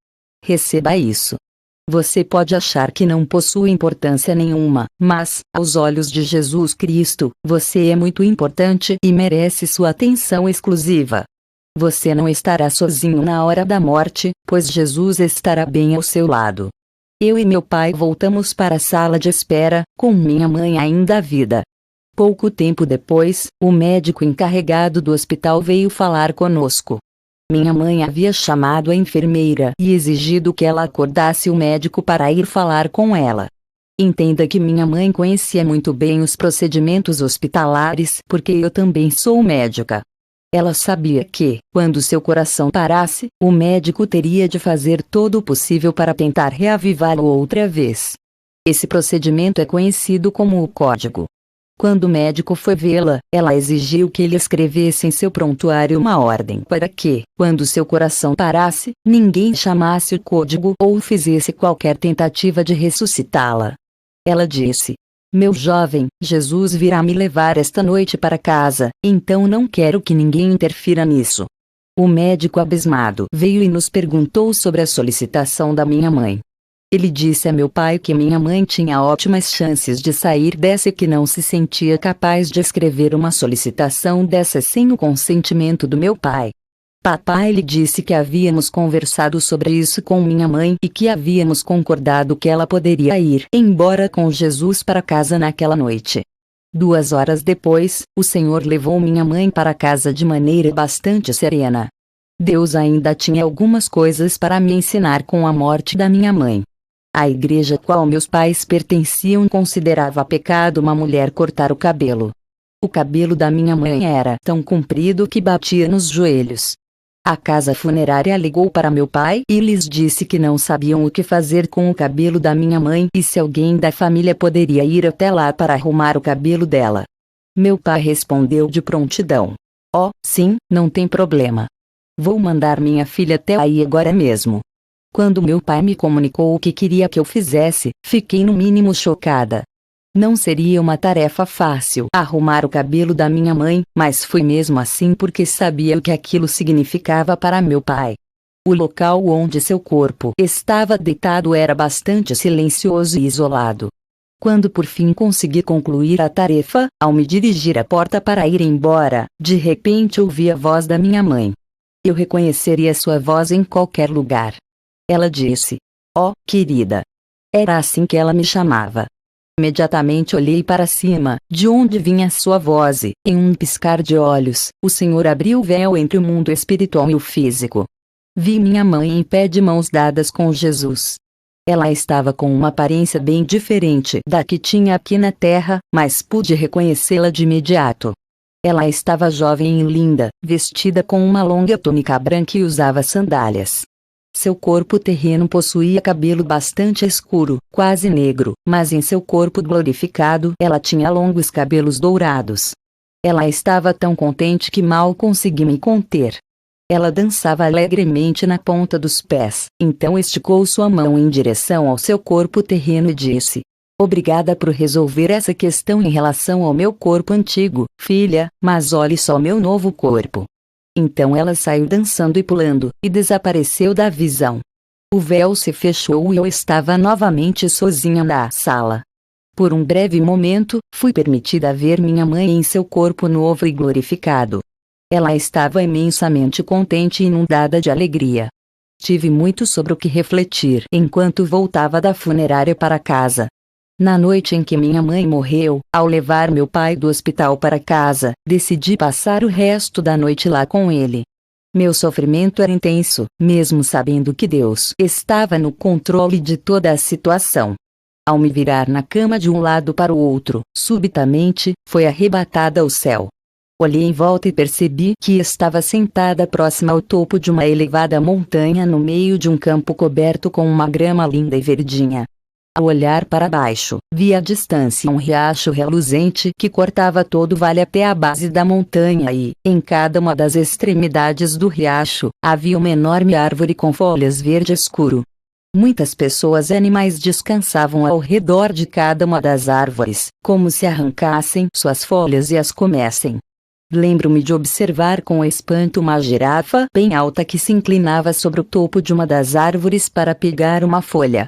Receba isso. Você pode achar que não possui importância nenhuma, mas, aos olhos de Jesus Cristo, você é muito importante e merece sua atenção exclusiva. Você não estará sozinho na hora da morte, pois Jesus estará bem ao seu lado. Eu e meu pai voltamos para a sala de espera, com minha mãe ainda viva. Pouco tempo depois, o médico encarregado do hospital veio falar conosco. Minha mãe havia chamado a enfermeira e exigido que ela acordasse o médico para ir falar com ela. Entenda que minha mãe conhecia muito bem os procedimentos hospitalares porque eu também sou médica. Ela sabia que, quando seu coração parasse, o médico teria de fazer todo o possível para tentar reavivá-lo outra vez. Esse procedimento é conhecido como o código. Quando o médico foi vê-la, ela exigiu que ele escrevesse em seu prontuário uma ordem para que, quando seu coração parasse, ninguém chamasse o código ou fizesse qualquer tentativa de ressuscitá-la. Ela disse: Meu jovem, Jesus virá me levar esta noite para casa, então não quero que ninguém interfira nisso. O médico abismado veio e nos perguntou sobre a solicitação da minha mãe. Ele disse a meu pai que minha mãe tinha ótimas chances de sair dessa e que não se sentia capaz de escrever uma solicitação dessa sem o consentimento do meu pai. Papai lhe disse que havíamos conversado sobre isso com minha mãe e que havíamos concordado que ela poderia ir embora com Jesus para casa naquela noite. 2 horas depois, o Senhor levou minha mãe para casa de maneira bastante serena. Deus ainda tinha algumas coisas para me ensinar com a morte da minha mãe. A igreja a qual meus pais pertenciam considerava pecado uma mulher cortar o cabelo. O cabelo da minha mãe era tão comprido que batia nos joelhos. A casa funerária ligou para meu pai e lhes disse que não sabiam o que fazer com o cabelo da minha mãe e se alguém da família poderia ir até lá para arrumar o cabelo dela. Meu pai respondeu de prontidão: Oh, sim, não tem problema. Vou mandar minha filha até aí agora mesmo. Quando meu pai me comunicou o que queria que eu fizesse, fiquei no mínimo chocada. Não seria uma tarefa fácil arrumar o cabelo da minha mãe, mas fui mesmo assim porque sabia o que aquilo significava para meu pai. O local onde seu corpo estava deitado era bastante silencioso e isolado. Quando por fim consegui concluir a tarefa, ao me dirigir à porta para ir embora, de repente ouvi a voz da minha mãe. Eu reconheceria sua voz em qualquer lugar. Ela disse: "Oh, querida." Era assim que ela me chamava. Imediatamente olhei para cima, de onde vinha sua voz e, em um piscar de olhos, o Senhor abriu o véu entre o mundo espiritual e o físico. Vi minha mãe em pé de mãos dadas com Jesus. Ela estava com uma aparência bem diferente da que tinha aqui na terra, mas pude reconhecê-la de imediato. Ela estava jovem e linda, vestida com uma longa túnica branca e usava sandálias. Seu corpo terreno possuía cabelo bastante escuro, quase negro, mas em seu corpo glorificado ela tinha longos cabelos dourados. Ela estava tão contente que mal consegui me conter. Ela dançava alegremente na ponta dos pés, então esticou sua mão em direção ao seu corpo terreno e disse: "Obrigada por resolver essa questão em relação ao meu corpo antigo, filha, mas olhe só meu novo corpo." Então ela saiu dançando e pulando, e desapareceu da visão. O véu se fechou e eu estava novamente sozinha na sala. Por um breve momento, fui permitida ver minha mãe em seu corpo novo e glorificado. Ela estava imensamente contente e inundada de alegria. Tive muito sobre o que refletir enquanto voltava da funerária para casa. Na noite em que minha mãe morreu, ao levar meu pai do hospital para casa, decidi passar o resto da noite lá com ele. Meu sofrimento era intenso, mesmo sabendo que Deus estava no controle de toda a situação. Ao me virar na cama de um lado para o outro, subitamente, fui arrebatada ao céu. Olhei em volta e percebi que estava sentada próxima ao topo de uma elevada montanha no meio de um campo coberto com uma grama linda e verdinha. Ao olhar para baixo, vi à distância um riacho reluzente que cortava todo o vale até a base da montanha e, em cada uma das extremidades do riacho, havia uma enorme árvore com folhas verde escuro. Muitas pessoas e animais descansavam ao redor de cada uma das árvores, como se arrancassem suas folhas e as comessem. Lembro-me de observar com espanto uma girafa bem alta que se inclinava sobre o topo de uma das árvores para pegar uma folha.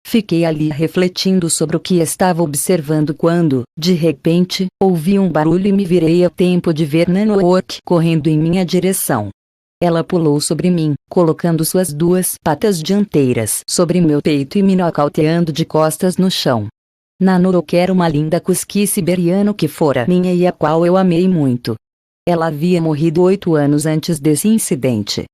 Fiquei ali refletindo sobre o que estava observando quando, de repente, ouvi um barulho e me virei a tempo de ver Nanook correndo em minha direção. Ela pulou sobre mim, colocando suas duas patas dianteiras sobre meu peito e me nocauteando de costas no chão. Nanook era uma linda cusqui siberiano que fora minha e a qual eu amei muito. Ela havia morrido 8 anos antes desse incidente.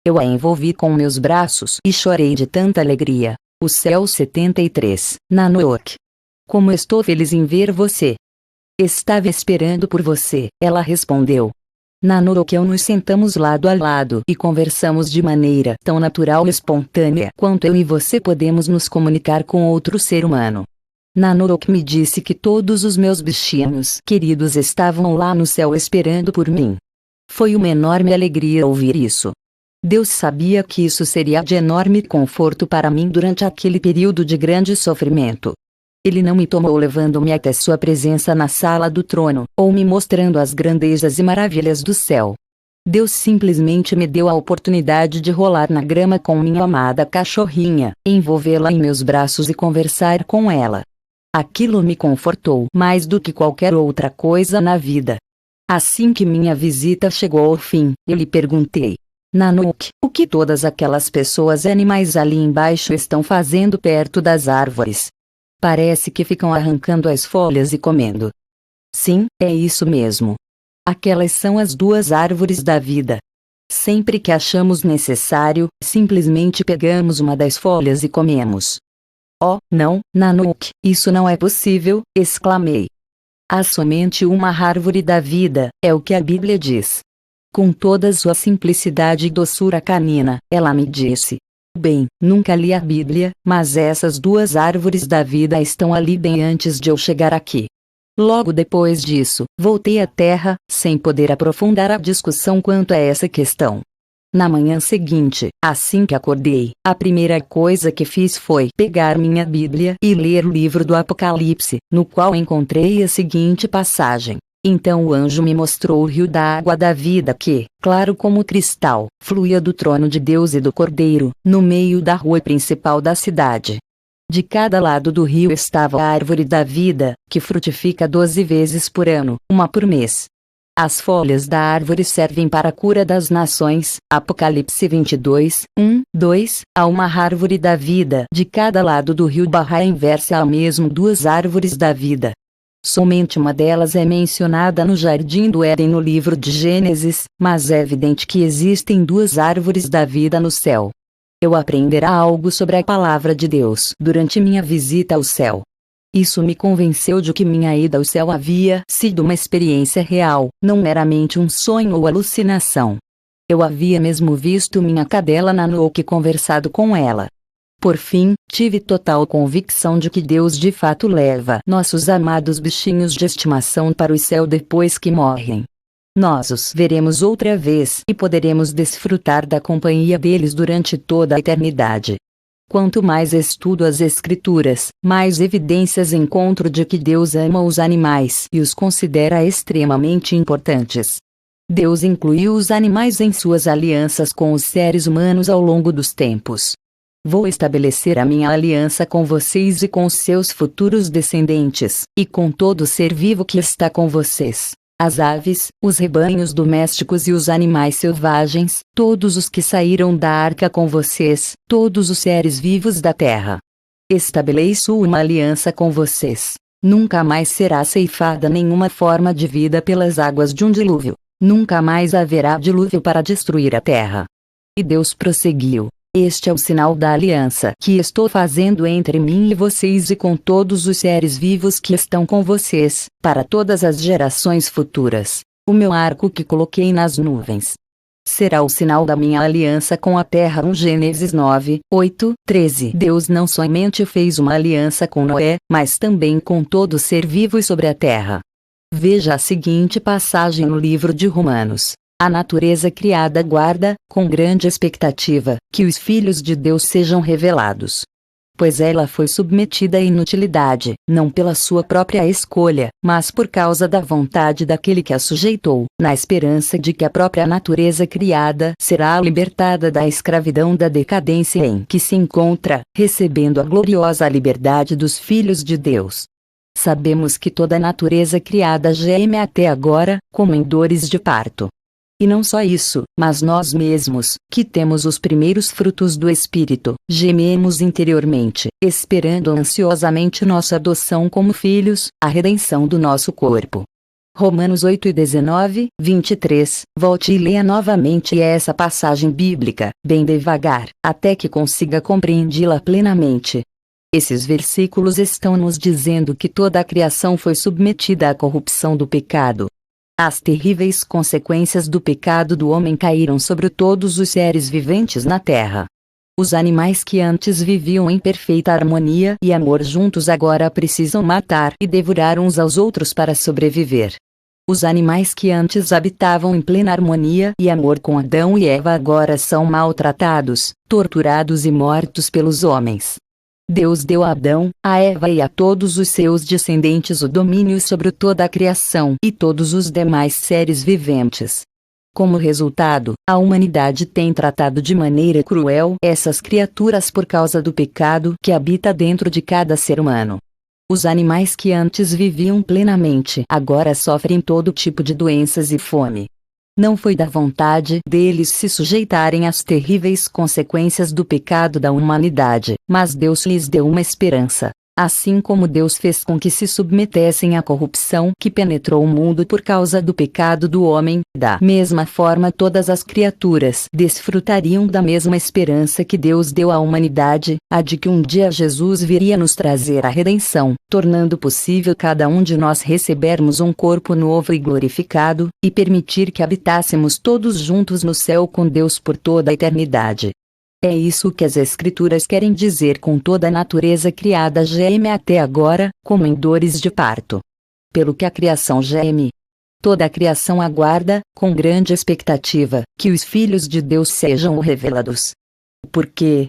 Eu a envolvi com meus braços e chorei de tanta alegria. O céu 73, Nanook. Como estou feliz em ver você. Estava esperando por você, ela respondeu. Nanook e eu nos sentamos lado a lado e conversamos de maneira tão natural e espontânea quanto eu e você podemos nos comunicar com outro ser humano. Nanook me disse que todos os meus bichinhos queridos estavam lá no céu esperando por mim. Foi uma enorme alegria ouvir isso. Deus sabia que isso seria de enorme conforto para mim durante aquele período de grande sofrimento. Ele não me tomou levando-me até sua presença na sala do trono, ou me mostrando as grandezas e maravilhas do céu. Deus simplesmente me deu a oportunidade de rolar na grama com minha amada cachorrinha, envolvê-la em meus braços e conversar com ela. Aquilo me confortou mais do que qualquer outra coisa na vida. Assim que minha visita chegou ao fim, eu lhe perguntei: Nanook, o que todas aquelas pessoas e animais ali embaixo estão fazendo perto das árvores? Parece que ficam arrancando as folhas e comendo. Sim, é isso mesmo. Aquelas são as 2 árvores da vida. Sempre que achamos necessário, simplesmente pegamos uma das folhas e comemos. Oh, não, Nanook, isso não é possível, exclamei. Há somente uma árvore da vida, é o que a Bíblia diz. Com toda sua simplicidade e doçura canina, ela me disse: Bem, nunca li a Bíblia, mas essas 2 árvores da vida estão ali bem antes de eu chegar aqui. Logo depois disso, voltei à Terra, sem poder aprofundar a discussão quanto a essa questão. Na manhã seguinte, assim que acordei, a primeira coisa que fiz foi pegar minha Bíblia e ler o livro do Apocalipse, no qual encontrei a seguinte passagem: Então o anjo me mostrou o rio da água da vida que, claro como cristal, fluía do trono de Deus e do Cordeiro, no meio da rua principal da cidade. De cada lado do rio estava a árvore da vida, que frutifica 12 vezes por ano, uma por mês. As folhas da árvore servem para a cura das nações. Apocalipse 22, 1, 2. Há uma árvore da vida de cada lado do rio barra inversa há mesmo duas árvores da vida. Somente uma delas é mencionada no Jardim do Éden no livro de Gênesis, mas é evidente que existem duas árvores da vida no céu. Eu aprenderá algo sobre a palavra de Deus durante minha visita ao céu. Isso me convenceu de que minha ida ao céu havia sido uma experiência real, não meramente um sonho ou alucinação. Eu havia mesmo visto minha cadela Nanook e conversado com ela. Por fim, tive total convicção de que Deus de fato leva nossos amados bichinhos de estimação para o céu depois que morrem. Nós os veremos outra vez e poderemos desfrutar da companhia deles durante toda a eternidade. Quanto mais estudo as Escrituras, mais evidências encontro de que Deus ama os animais e os considera extremamente importantes. Deus incluiu os animais em suas alianças com os seres humanos ao longo dos tempos. Vou estabelecer a minha aliança com vocês e com os seus futuros descendentes, e com todo ser vivo que está com vocês. As aves, os rebanhos domésticos e os animais selvagens, todos os que saíram da arca com vocês, todos os seres vivos da terra. Estabeleço uma aliança com vocês. Nunca mais será ceifada nenhuma forma de vida pelas águas de um dilúvio. Nunca mais haverá dilúvio para destruir a terra. E Deus prosseguiu. Este é o sinal da aliança que estou fazendo entre mim e vocês e com todos os seres vivos que estão com vocês, para todas as gerações futuras. O meu arco que coloquei nas nuvens será o sinal da minha aliança com a terra. Gênesis 9, 8, 13. Deus não somente fez uma aliança com Noé, mas também com todo ser vivo sobre a terra. Veja a seguinte passagem no livro de Romanos. A natureza criada aguarda, com grande expectativa, que os filhos de Deus sejam revelados. Pois ela foi submetida à inutilidade, não pela sua própria escolha, mas por causa da vontade daquele que a sujeitou, na esperança de que a própria natureza criada será libertada da escravidão da decadência em que se encontra, recebendo a gloriosa liberdade dos filhos de Deus. Sabemos que toda a natureza criada geme até agora, como em dores de parto. E não só isso, mas nós mesmos, que temos os primeiros frutos do Espírito, gememos interiormente, esperando ansiosamente nossa adoção como filhos, a redenção do nosso corpo. Romanos 8 e 19, 23, volte e leia novamente essa passagem bíblica, bem devagar, até que consiga compreendê-la plenamente. Esses versículos estão nos dizendo que toda a criação foi submetida à corrupção do pecado. As terríveis consequências do pecado do homem caíram sobre todos os seres viventes na terra. Os animais que antes viviam em perfeita harmonia e amor juntos agora precisam matar e devorar uns aos outros para sobreviver. Os animais que antes habitavam em plena harmonia e amor com Adão e Eva agora são maltratados, torturados e mortos pelos homens. Deus deu a Adão, a Eva e a todos os seus descendentes o domínio sobre toda a criação e todos os demais seres viventes. Como resultado, a humanidade tem tratado de maneira cruel essas criaturas por causa do pecado que habita dentro de cada ser humano. Os animais que antes viviam plenamente agora sofrem todo tipo de doenças e fome. Não foi da vontade deles se sujeitarem às terríveis consequências do pecado da humanidade, mas Deus lhes deu uma esperança. Assim como Deus fez com que se submetessem à corrupção que penetrou o mundo por causa do pecado do homem, da mesma forma todas as criaturas desfrutariam da mesma esperança que Deus deu à humanidade, a de que um dia Jesus viria nos trazer a redenção, tornando possível cada um de nós recebermos um corpo novo e glorificado, e permitir que habitássemos todos juntos no céu com Deus por toda a eternidade. É isso que as Escrituras querem dizer com toda a natureza criada geme até agora, como em dores de parto. Pelo que a criação geme. Toda a criação aguarda, com grande expectativa, que os filhos de Deus sejam revelados. Por quê?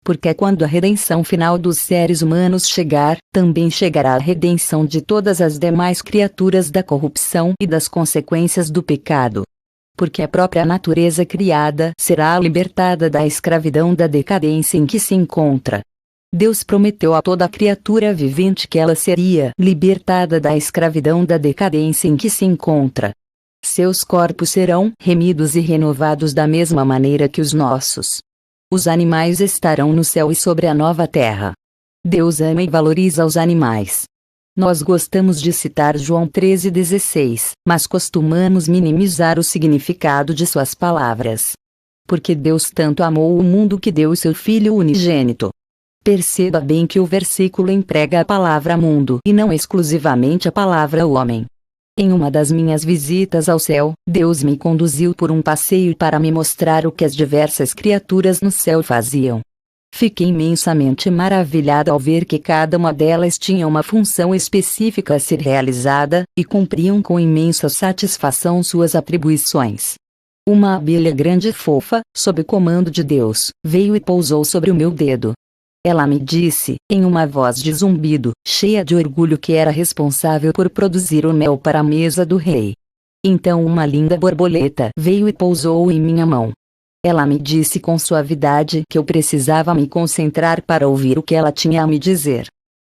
Porque quando a redenção final dos seres humanos chegar, também chegará a redenção de todas as demais criaturas da corrupção e das consequências do pecado. Porque a própria natureza criada será libertada da escravidão da decadência em que se encontra. Deus prometeu a toda criatura vivente que ela seria libertada da escravidão da decadência em que se encontra. Seus corpos serão remidos e renovados da mesma maneira que os nossos. Os animais estarão no céu e sobre a nova terra. Deus ama e valoriza os animais. Nós gostamos de citar João 13,16, mas costumamos minimizar o significado de suas palavras. Porque Deus tanto amou o mundo que deu o seu Filho unigênito. Perceba bem que o versículo emprega a palavra mundo e não exclusivamente a palavra homem. Em uma das minhas visitas ao céu, Deus me conduziu por um passeio para me mostrar o que as diversas criaturas no céu faziam. Fiquei imensamente maravilhado ao ver que cada uma delas tinha uma função específica a ser realizada, e cumpriam com imensa satisfação suas atribuições. Uma abelha grande e fofa, sob comando de Deus, veio e pousou sobre o meu dedo. Ela me disse, em uma voz de zumbido, cheia de orgulho, que era responsável por produzir o mel para a mesa do rei. Então uma linda borboleta veio e pousou em minha mão. Ela me disse com suavidade que eu precisava me concentrar para ouvir o que ela tinha a me dizer.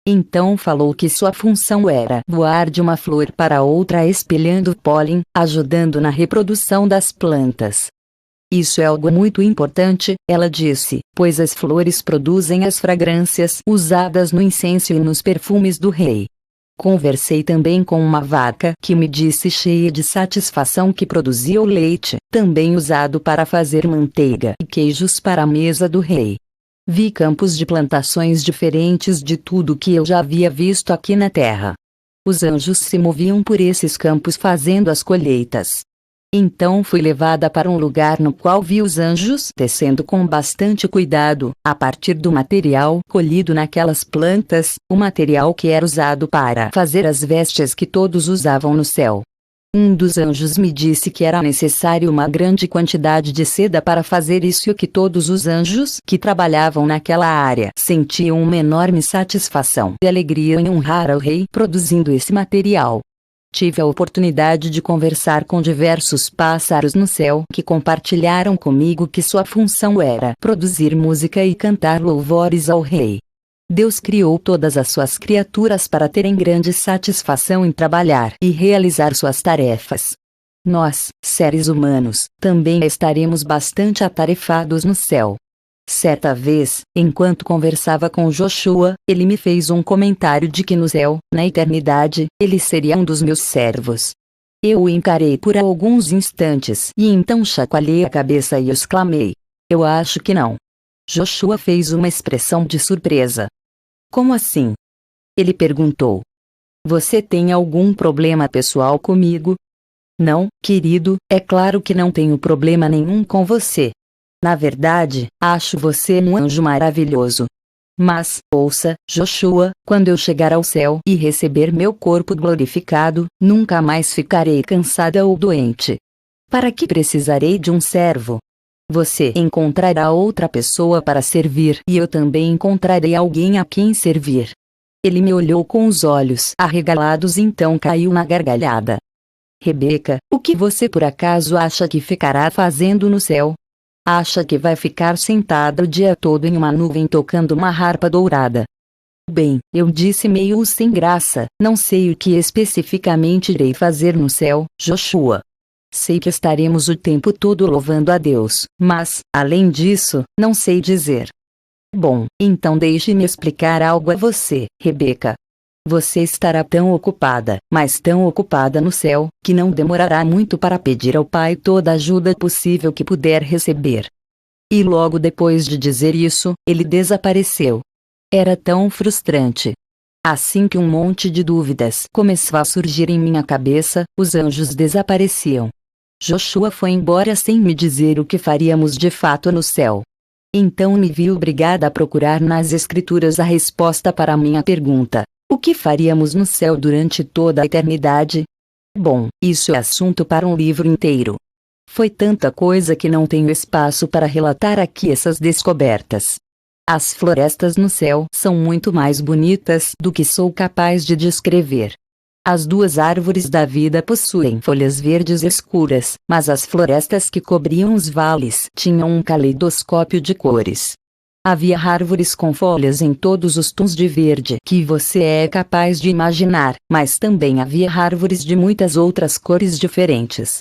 Então falou que sua função era voar de uma flor para outra espelhando pólen, ajudando na reprodução das plantas. Isso é algo muito importante, ela disse, pois as flores produzem as fragrâncias usadas no incenso e nos perfumes do rei. Conversei também com uma vaca que me disse cheia de satisfação que produzia o leite, também usado para fazer manteiga e queijos para a mesa do rei. Vi campos de plantações diferentes de tudo que eu já havia visto aqui na terra. Os anjos se moviam por esses campos fazendo as colheitas. Então fui levada para um lugar no qual vi os anjos tecendo com bastante cuidado, a partir do material colhido naquelas plantas, o material que era usado para fazer as vestes que todos usavam no céu. Um dos anjos me disse que era necessário uma grande quantidade de seda para fazer isso, e que todos os anjos que trabalhavam naquela área sentiam uma enorme satisfação e alegria em honrar ao rei produzindo esse material. Tive a oportunidade de conversar com diversos pássaros no céu que compartilharam comigo que sua função era produzir música e cantar louvores ao rei. Deus criou todas as suas criaturas para terem grande satisfação em trabalhar e realizar suas tarefas. Nós, seres humanos, também estaremos bastante atarefados no céu. Certa vez, enquanto conversava com Joshua, ele me fez um comentário de que no céu, na eternidade, ele seria um dos meus servos. Eu o encarei por alguns instantes e então chacoalhei a cabeça e exclamei: eu acho que não. Joshua fez uma expressão de surpresa. Como assim? Ele perguntou. Você tem algum problema pessoal comigo? Não, querido, é claro que não tenho problema nenhum com você. Na verdade, acho você um anjo maravilhoso. Mas, ouça, Joshua, quando eu chegar ao céu e receber meu corpo glorificado, nunca mais ficarei cansada ou doente. Para que precisarei de um servo? Você encontrará outra pessoa para servir e eu também encontrarei alguém a quem servir. Ele me olhou com os olhos arregalados e então caiu na gargalhada. Rebeca, o que você por acaso acha que ficará fazendo no céu? Acha que vai ficar sentada o dia todo em uma nuvem tocando uma harpa dourada? Bem, eu disse meio sem graça, não sei o que especificamente irei fazer no céu, Joshua. Sei que estaremos o tempo todo louvando a Deus, mas, além disso, não sei dizer. Bom, então deixe-me explicar algo a você, Rebeca. Você estará tão ocupada, mas tão ocupada no céu, que não demorará muito para pedir ao Pai toda a ajuda possível que puder receber. E logo depois de dizer isso, ele desapareceu. Era tão frustrante. Assim que um monte de dúvidas começou a surgir em minha cabeça, os anjos desapareciam. Joshua foi embora sem me dizer o que faríamos de fato no céu. Então me vi obrigada a procurar nas Escrituras a resposta para a minha pergunta. O que faríamos no céu durante toda a eternidade? Bom, isso é assunto para um livro inteiro. Foi tanta coisa que não tenho espaço para relatar aqui essas descobertas. As florestas no céu são muito mais bonitas do que sou capaz de descrever. As duas árvores da vida possuem folhas verdes escuras, mas as florestas que cobriam os vales tinham um caleidoscópio de cores. Havia árvores com folhas em todos os tons de verde que você é capaz de imaginar, mas também havia árvores de muitas outras cores diferentes.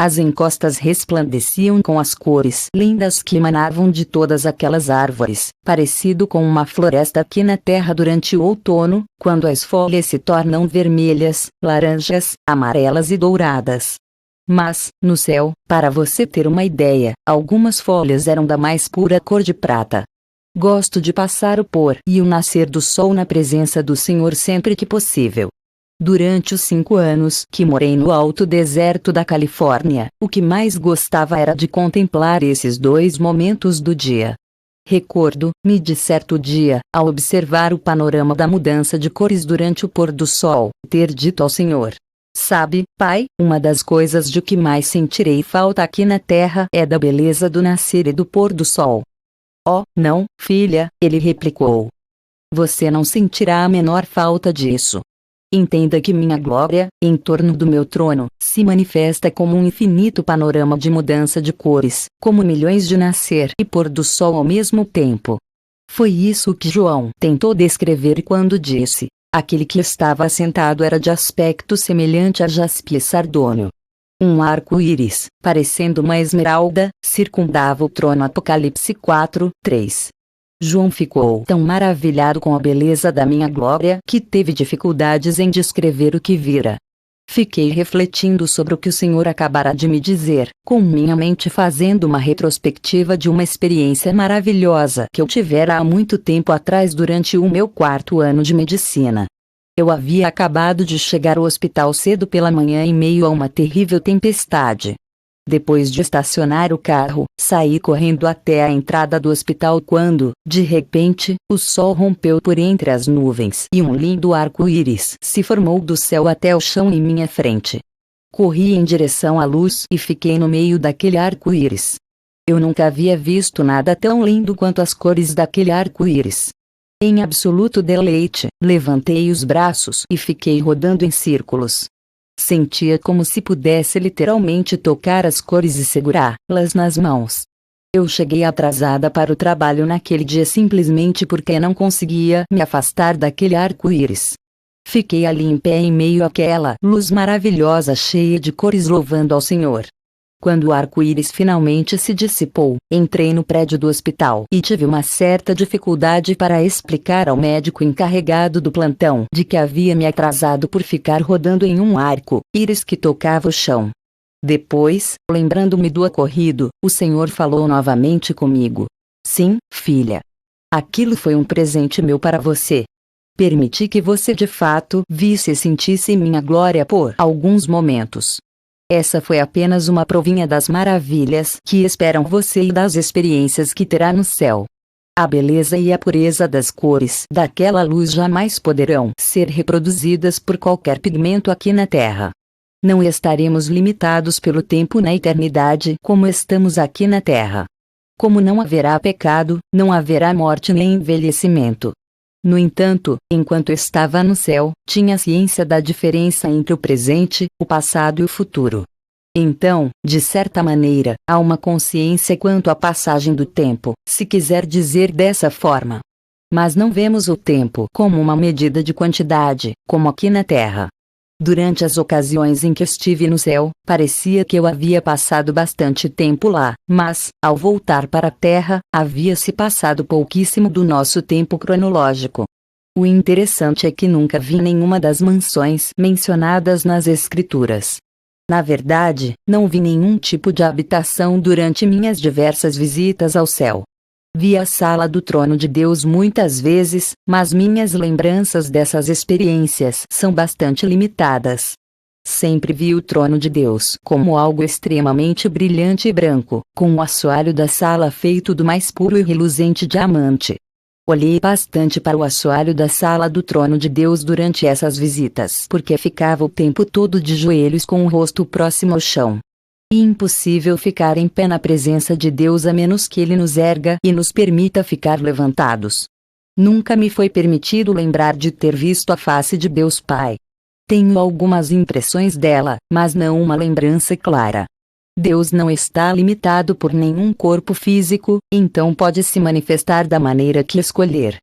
As encostas resplandeciam com as cores lindas que emanavam de todas aquelas árvores, parecido com uma floresta aqui na terra durante o outono, quando as folhas se tornam vermelhas, laranjas, amarelas e douradas. Mas, no céu, para você ter uma ideia, algumas folhas eram da mais pura cor de prata. Gosto de passar o pôr e o nascer do sol na presença do Senhor sempre que possível. Durante os 5 anos que morei no alto deserto da Califórnia, o que mais gostava era de contemplar esses dois momentos do dia. Recordo-me de certo dia, ao observar o panorama da mudança de cores durante o pôr do sol, ter dito ao Senhor: "Sabe, Pai, uma das coisas de que mais sentirei falta aqui na terra é da beleza do nascer e do pôr do sol." "Oh, não, filha," ele replicou. "Você não sentirá a menor falta disso. Entenda que minha glória, em torno do meu trono, se manifesta como um infinito panorama de mudança de cores, como milhões de nascer e pôr do sol ao mesmo tempo." Foi isso que João tentou descrever quando disse: aquele que estava assentado era de aspecto semelhante a jaspe sardônio. Um arco-íris, parecendo uma esmeralda, circundava o trono. Apocalipse 4:3. João ficou tão maravilhado com a beleza da minha glória que teve dificuldades em descrever o que vira. Fiquei refletindo sobre o que o Senhor acabara de me dizer, com minha mente fazendo uma retrospectiva de uma experiência maravilhosa que eu tivera há muito tempo atrás durante o meu 4º ano de medicina. Eu havia acabado de chegar ao hospital cedo pela manhã em meio a uma terrível tempestade. Depois de estacionar o carro, saí correndo até a entrada do hospital quando, de repente, o sol rompeu por entre as nuvens e um lindo arco-íris se formou do céu até o chão em minha frente. Corri em direção à luz e fiquei no meio daquele arco-íris. Eu nunca havia visto nada tão lindo quanto as cores daquele arco-íris. Em absoluto deleite, levantei os braços e fiquei rodando em círculos. Sentia como se pudesse literalmente tocar as cores e segurá-las nas mãos. Eu cheguei atrasada para o trabalho naquele dia simplesmente porque não conseguia me afastar daquele arco-íris. Fiquei ali em pé em meio àquela luz maravilhosa cheia de cores louvando ao Senhor. Quando o arco-íris finalmente se dissipou, entrei no prédio do hospital e tive uma certa dificuldade para explicar ao médico encarregado do plantão de que havia me atrasado por ficar rodando em um arco-íris que tocava o chão. Depois, lembrando-me do ocorrido, o Senhor falou novamente comigo. "Sim, filha. Aquilo foi um presente meu para você. Permiti que você de fato visse e sentisse minha glória por alguns momentos. Essa foi apenas uma provinha das maravilhas que esperam você e das experiências que terá no céu. A beleza e a pureza das cores daquela luz jamais poderão ser reproduzidas por qualquer pigmento aqui na Terra. Não estaremos limitados pelo tempo na eternidade como estamos aqui na Terra. Como não haverá pecado, não haverá morte nem envelhecimento. No entanto, enquanto estava no céu, tinha ciência da diferença entre o presente, o passado e o futuro. Então, de certa maneira, há uma consciência quanto à passagem do tempo, se quiser dizer dessa forma. Mas não vemos o tempo como uma medida de quantidade, como aqui na Terra. Durante as ocasiões em que estive no céu, parecia que eu havia passado bastante tempo lá, mas, ao voltar para a Terra, havia-se passado pouquíssimo do nosso tempo cronológico. O interessante é que nunca vi nenhuma das mansões mencionadas nas Escrituras. Na verdade, não vi nenhum tipo de habitação durante minhas diversas visitas ao céu. Vi a sala do trono de Deus muitas vezes, mas minhas lembranças dessas experiências são bastante limitadas. Sempre vi o trono de Deus como algo extremamente brilhante e branco, com o assoalho da sala feito do mais puro e reluzente diamante. Olhei bastante para o assoalho da sala do trono de Deus durante essas visitas porque ficava o tempo todo de joelhos com o rosto próximo ao chão. e impossível ficar em pé na presença de Deus a menos que Ele nos erga e nos permita ficar levantados. Nunca me foi permitido lembrar de ter visto a face de Deus Pai. Tenho algumas impressões dela, mas não uma lembrança clara. Deus não está limitado por nenhum corpo físico, então pode se manifestar da maneira que escolher.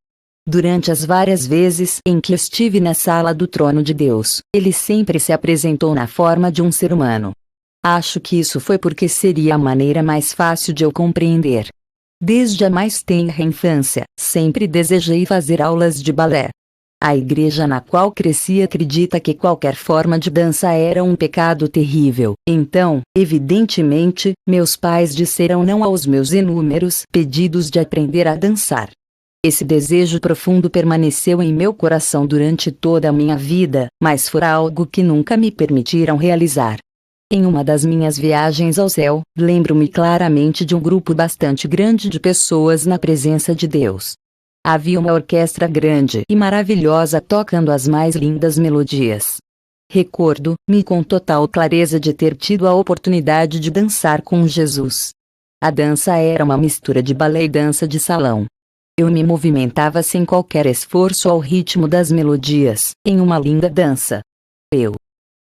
Durante as várias vezes em que estive na sala do trono de Deus, Ele sempre se apresentou na forma de um ser humano. Acho que isso foi porque seria a maneira mais fácil de eu compreender. Desde a mais tenra infância, sempre desejei fazer aulas de balé. A igreja na qual cresci acredita que qualquer forma de dança era um pecado terrível, então, evidentemente, meus pais disseram não aos meus inúmeros pedidos de aprender a dançar. Esse desejo profundo permaneceu em meu coração durante toda a minha vida, mas foi algo que nunca me permitiram realizar. Em uma das minhas viagens ao céu, lembro-me claramente de um grupo bastante grande de pessoas na presença de Deus. Havia uma orquestra grande e maravilhosa tocando as mais lindas melodias. Recordo-me com total clareza de ter tido a oportunidade de dançar com Jesus. A dança era uma mistura de balé e dança de salão. Eu me movimentava sem qualquer esforço ao ritmo das melodias, em uma linda dança. Eu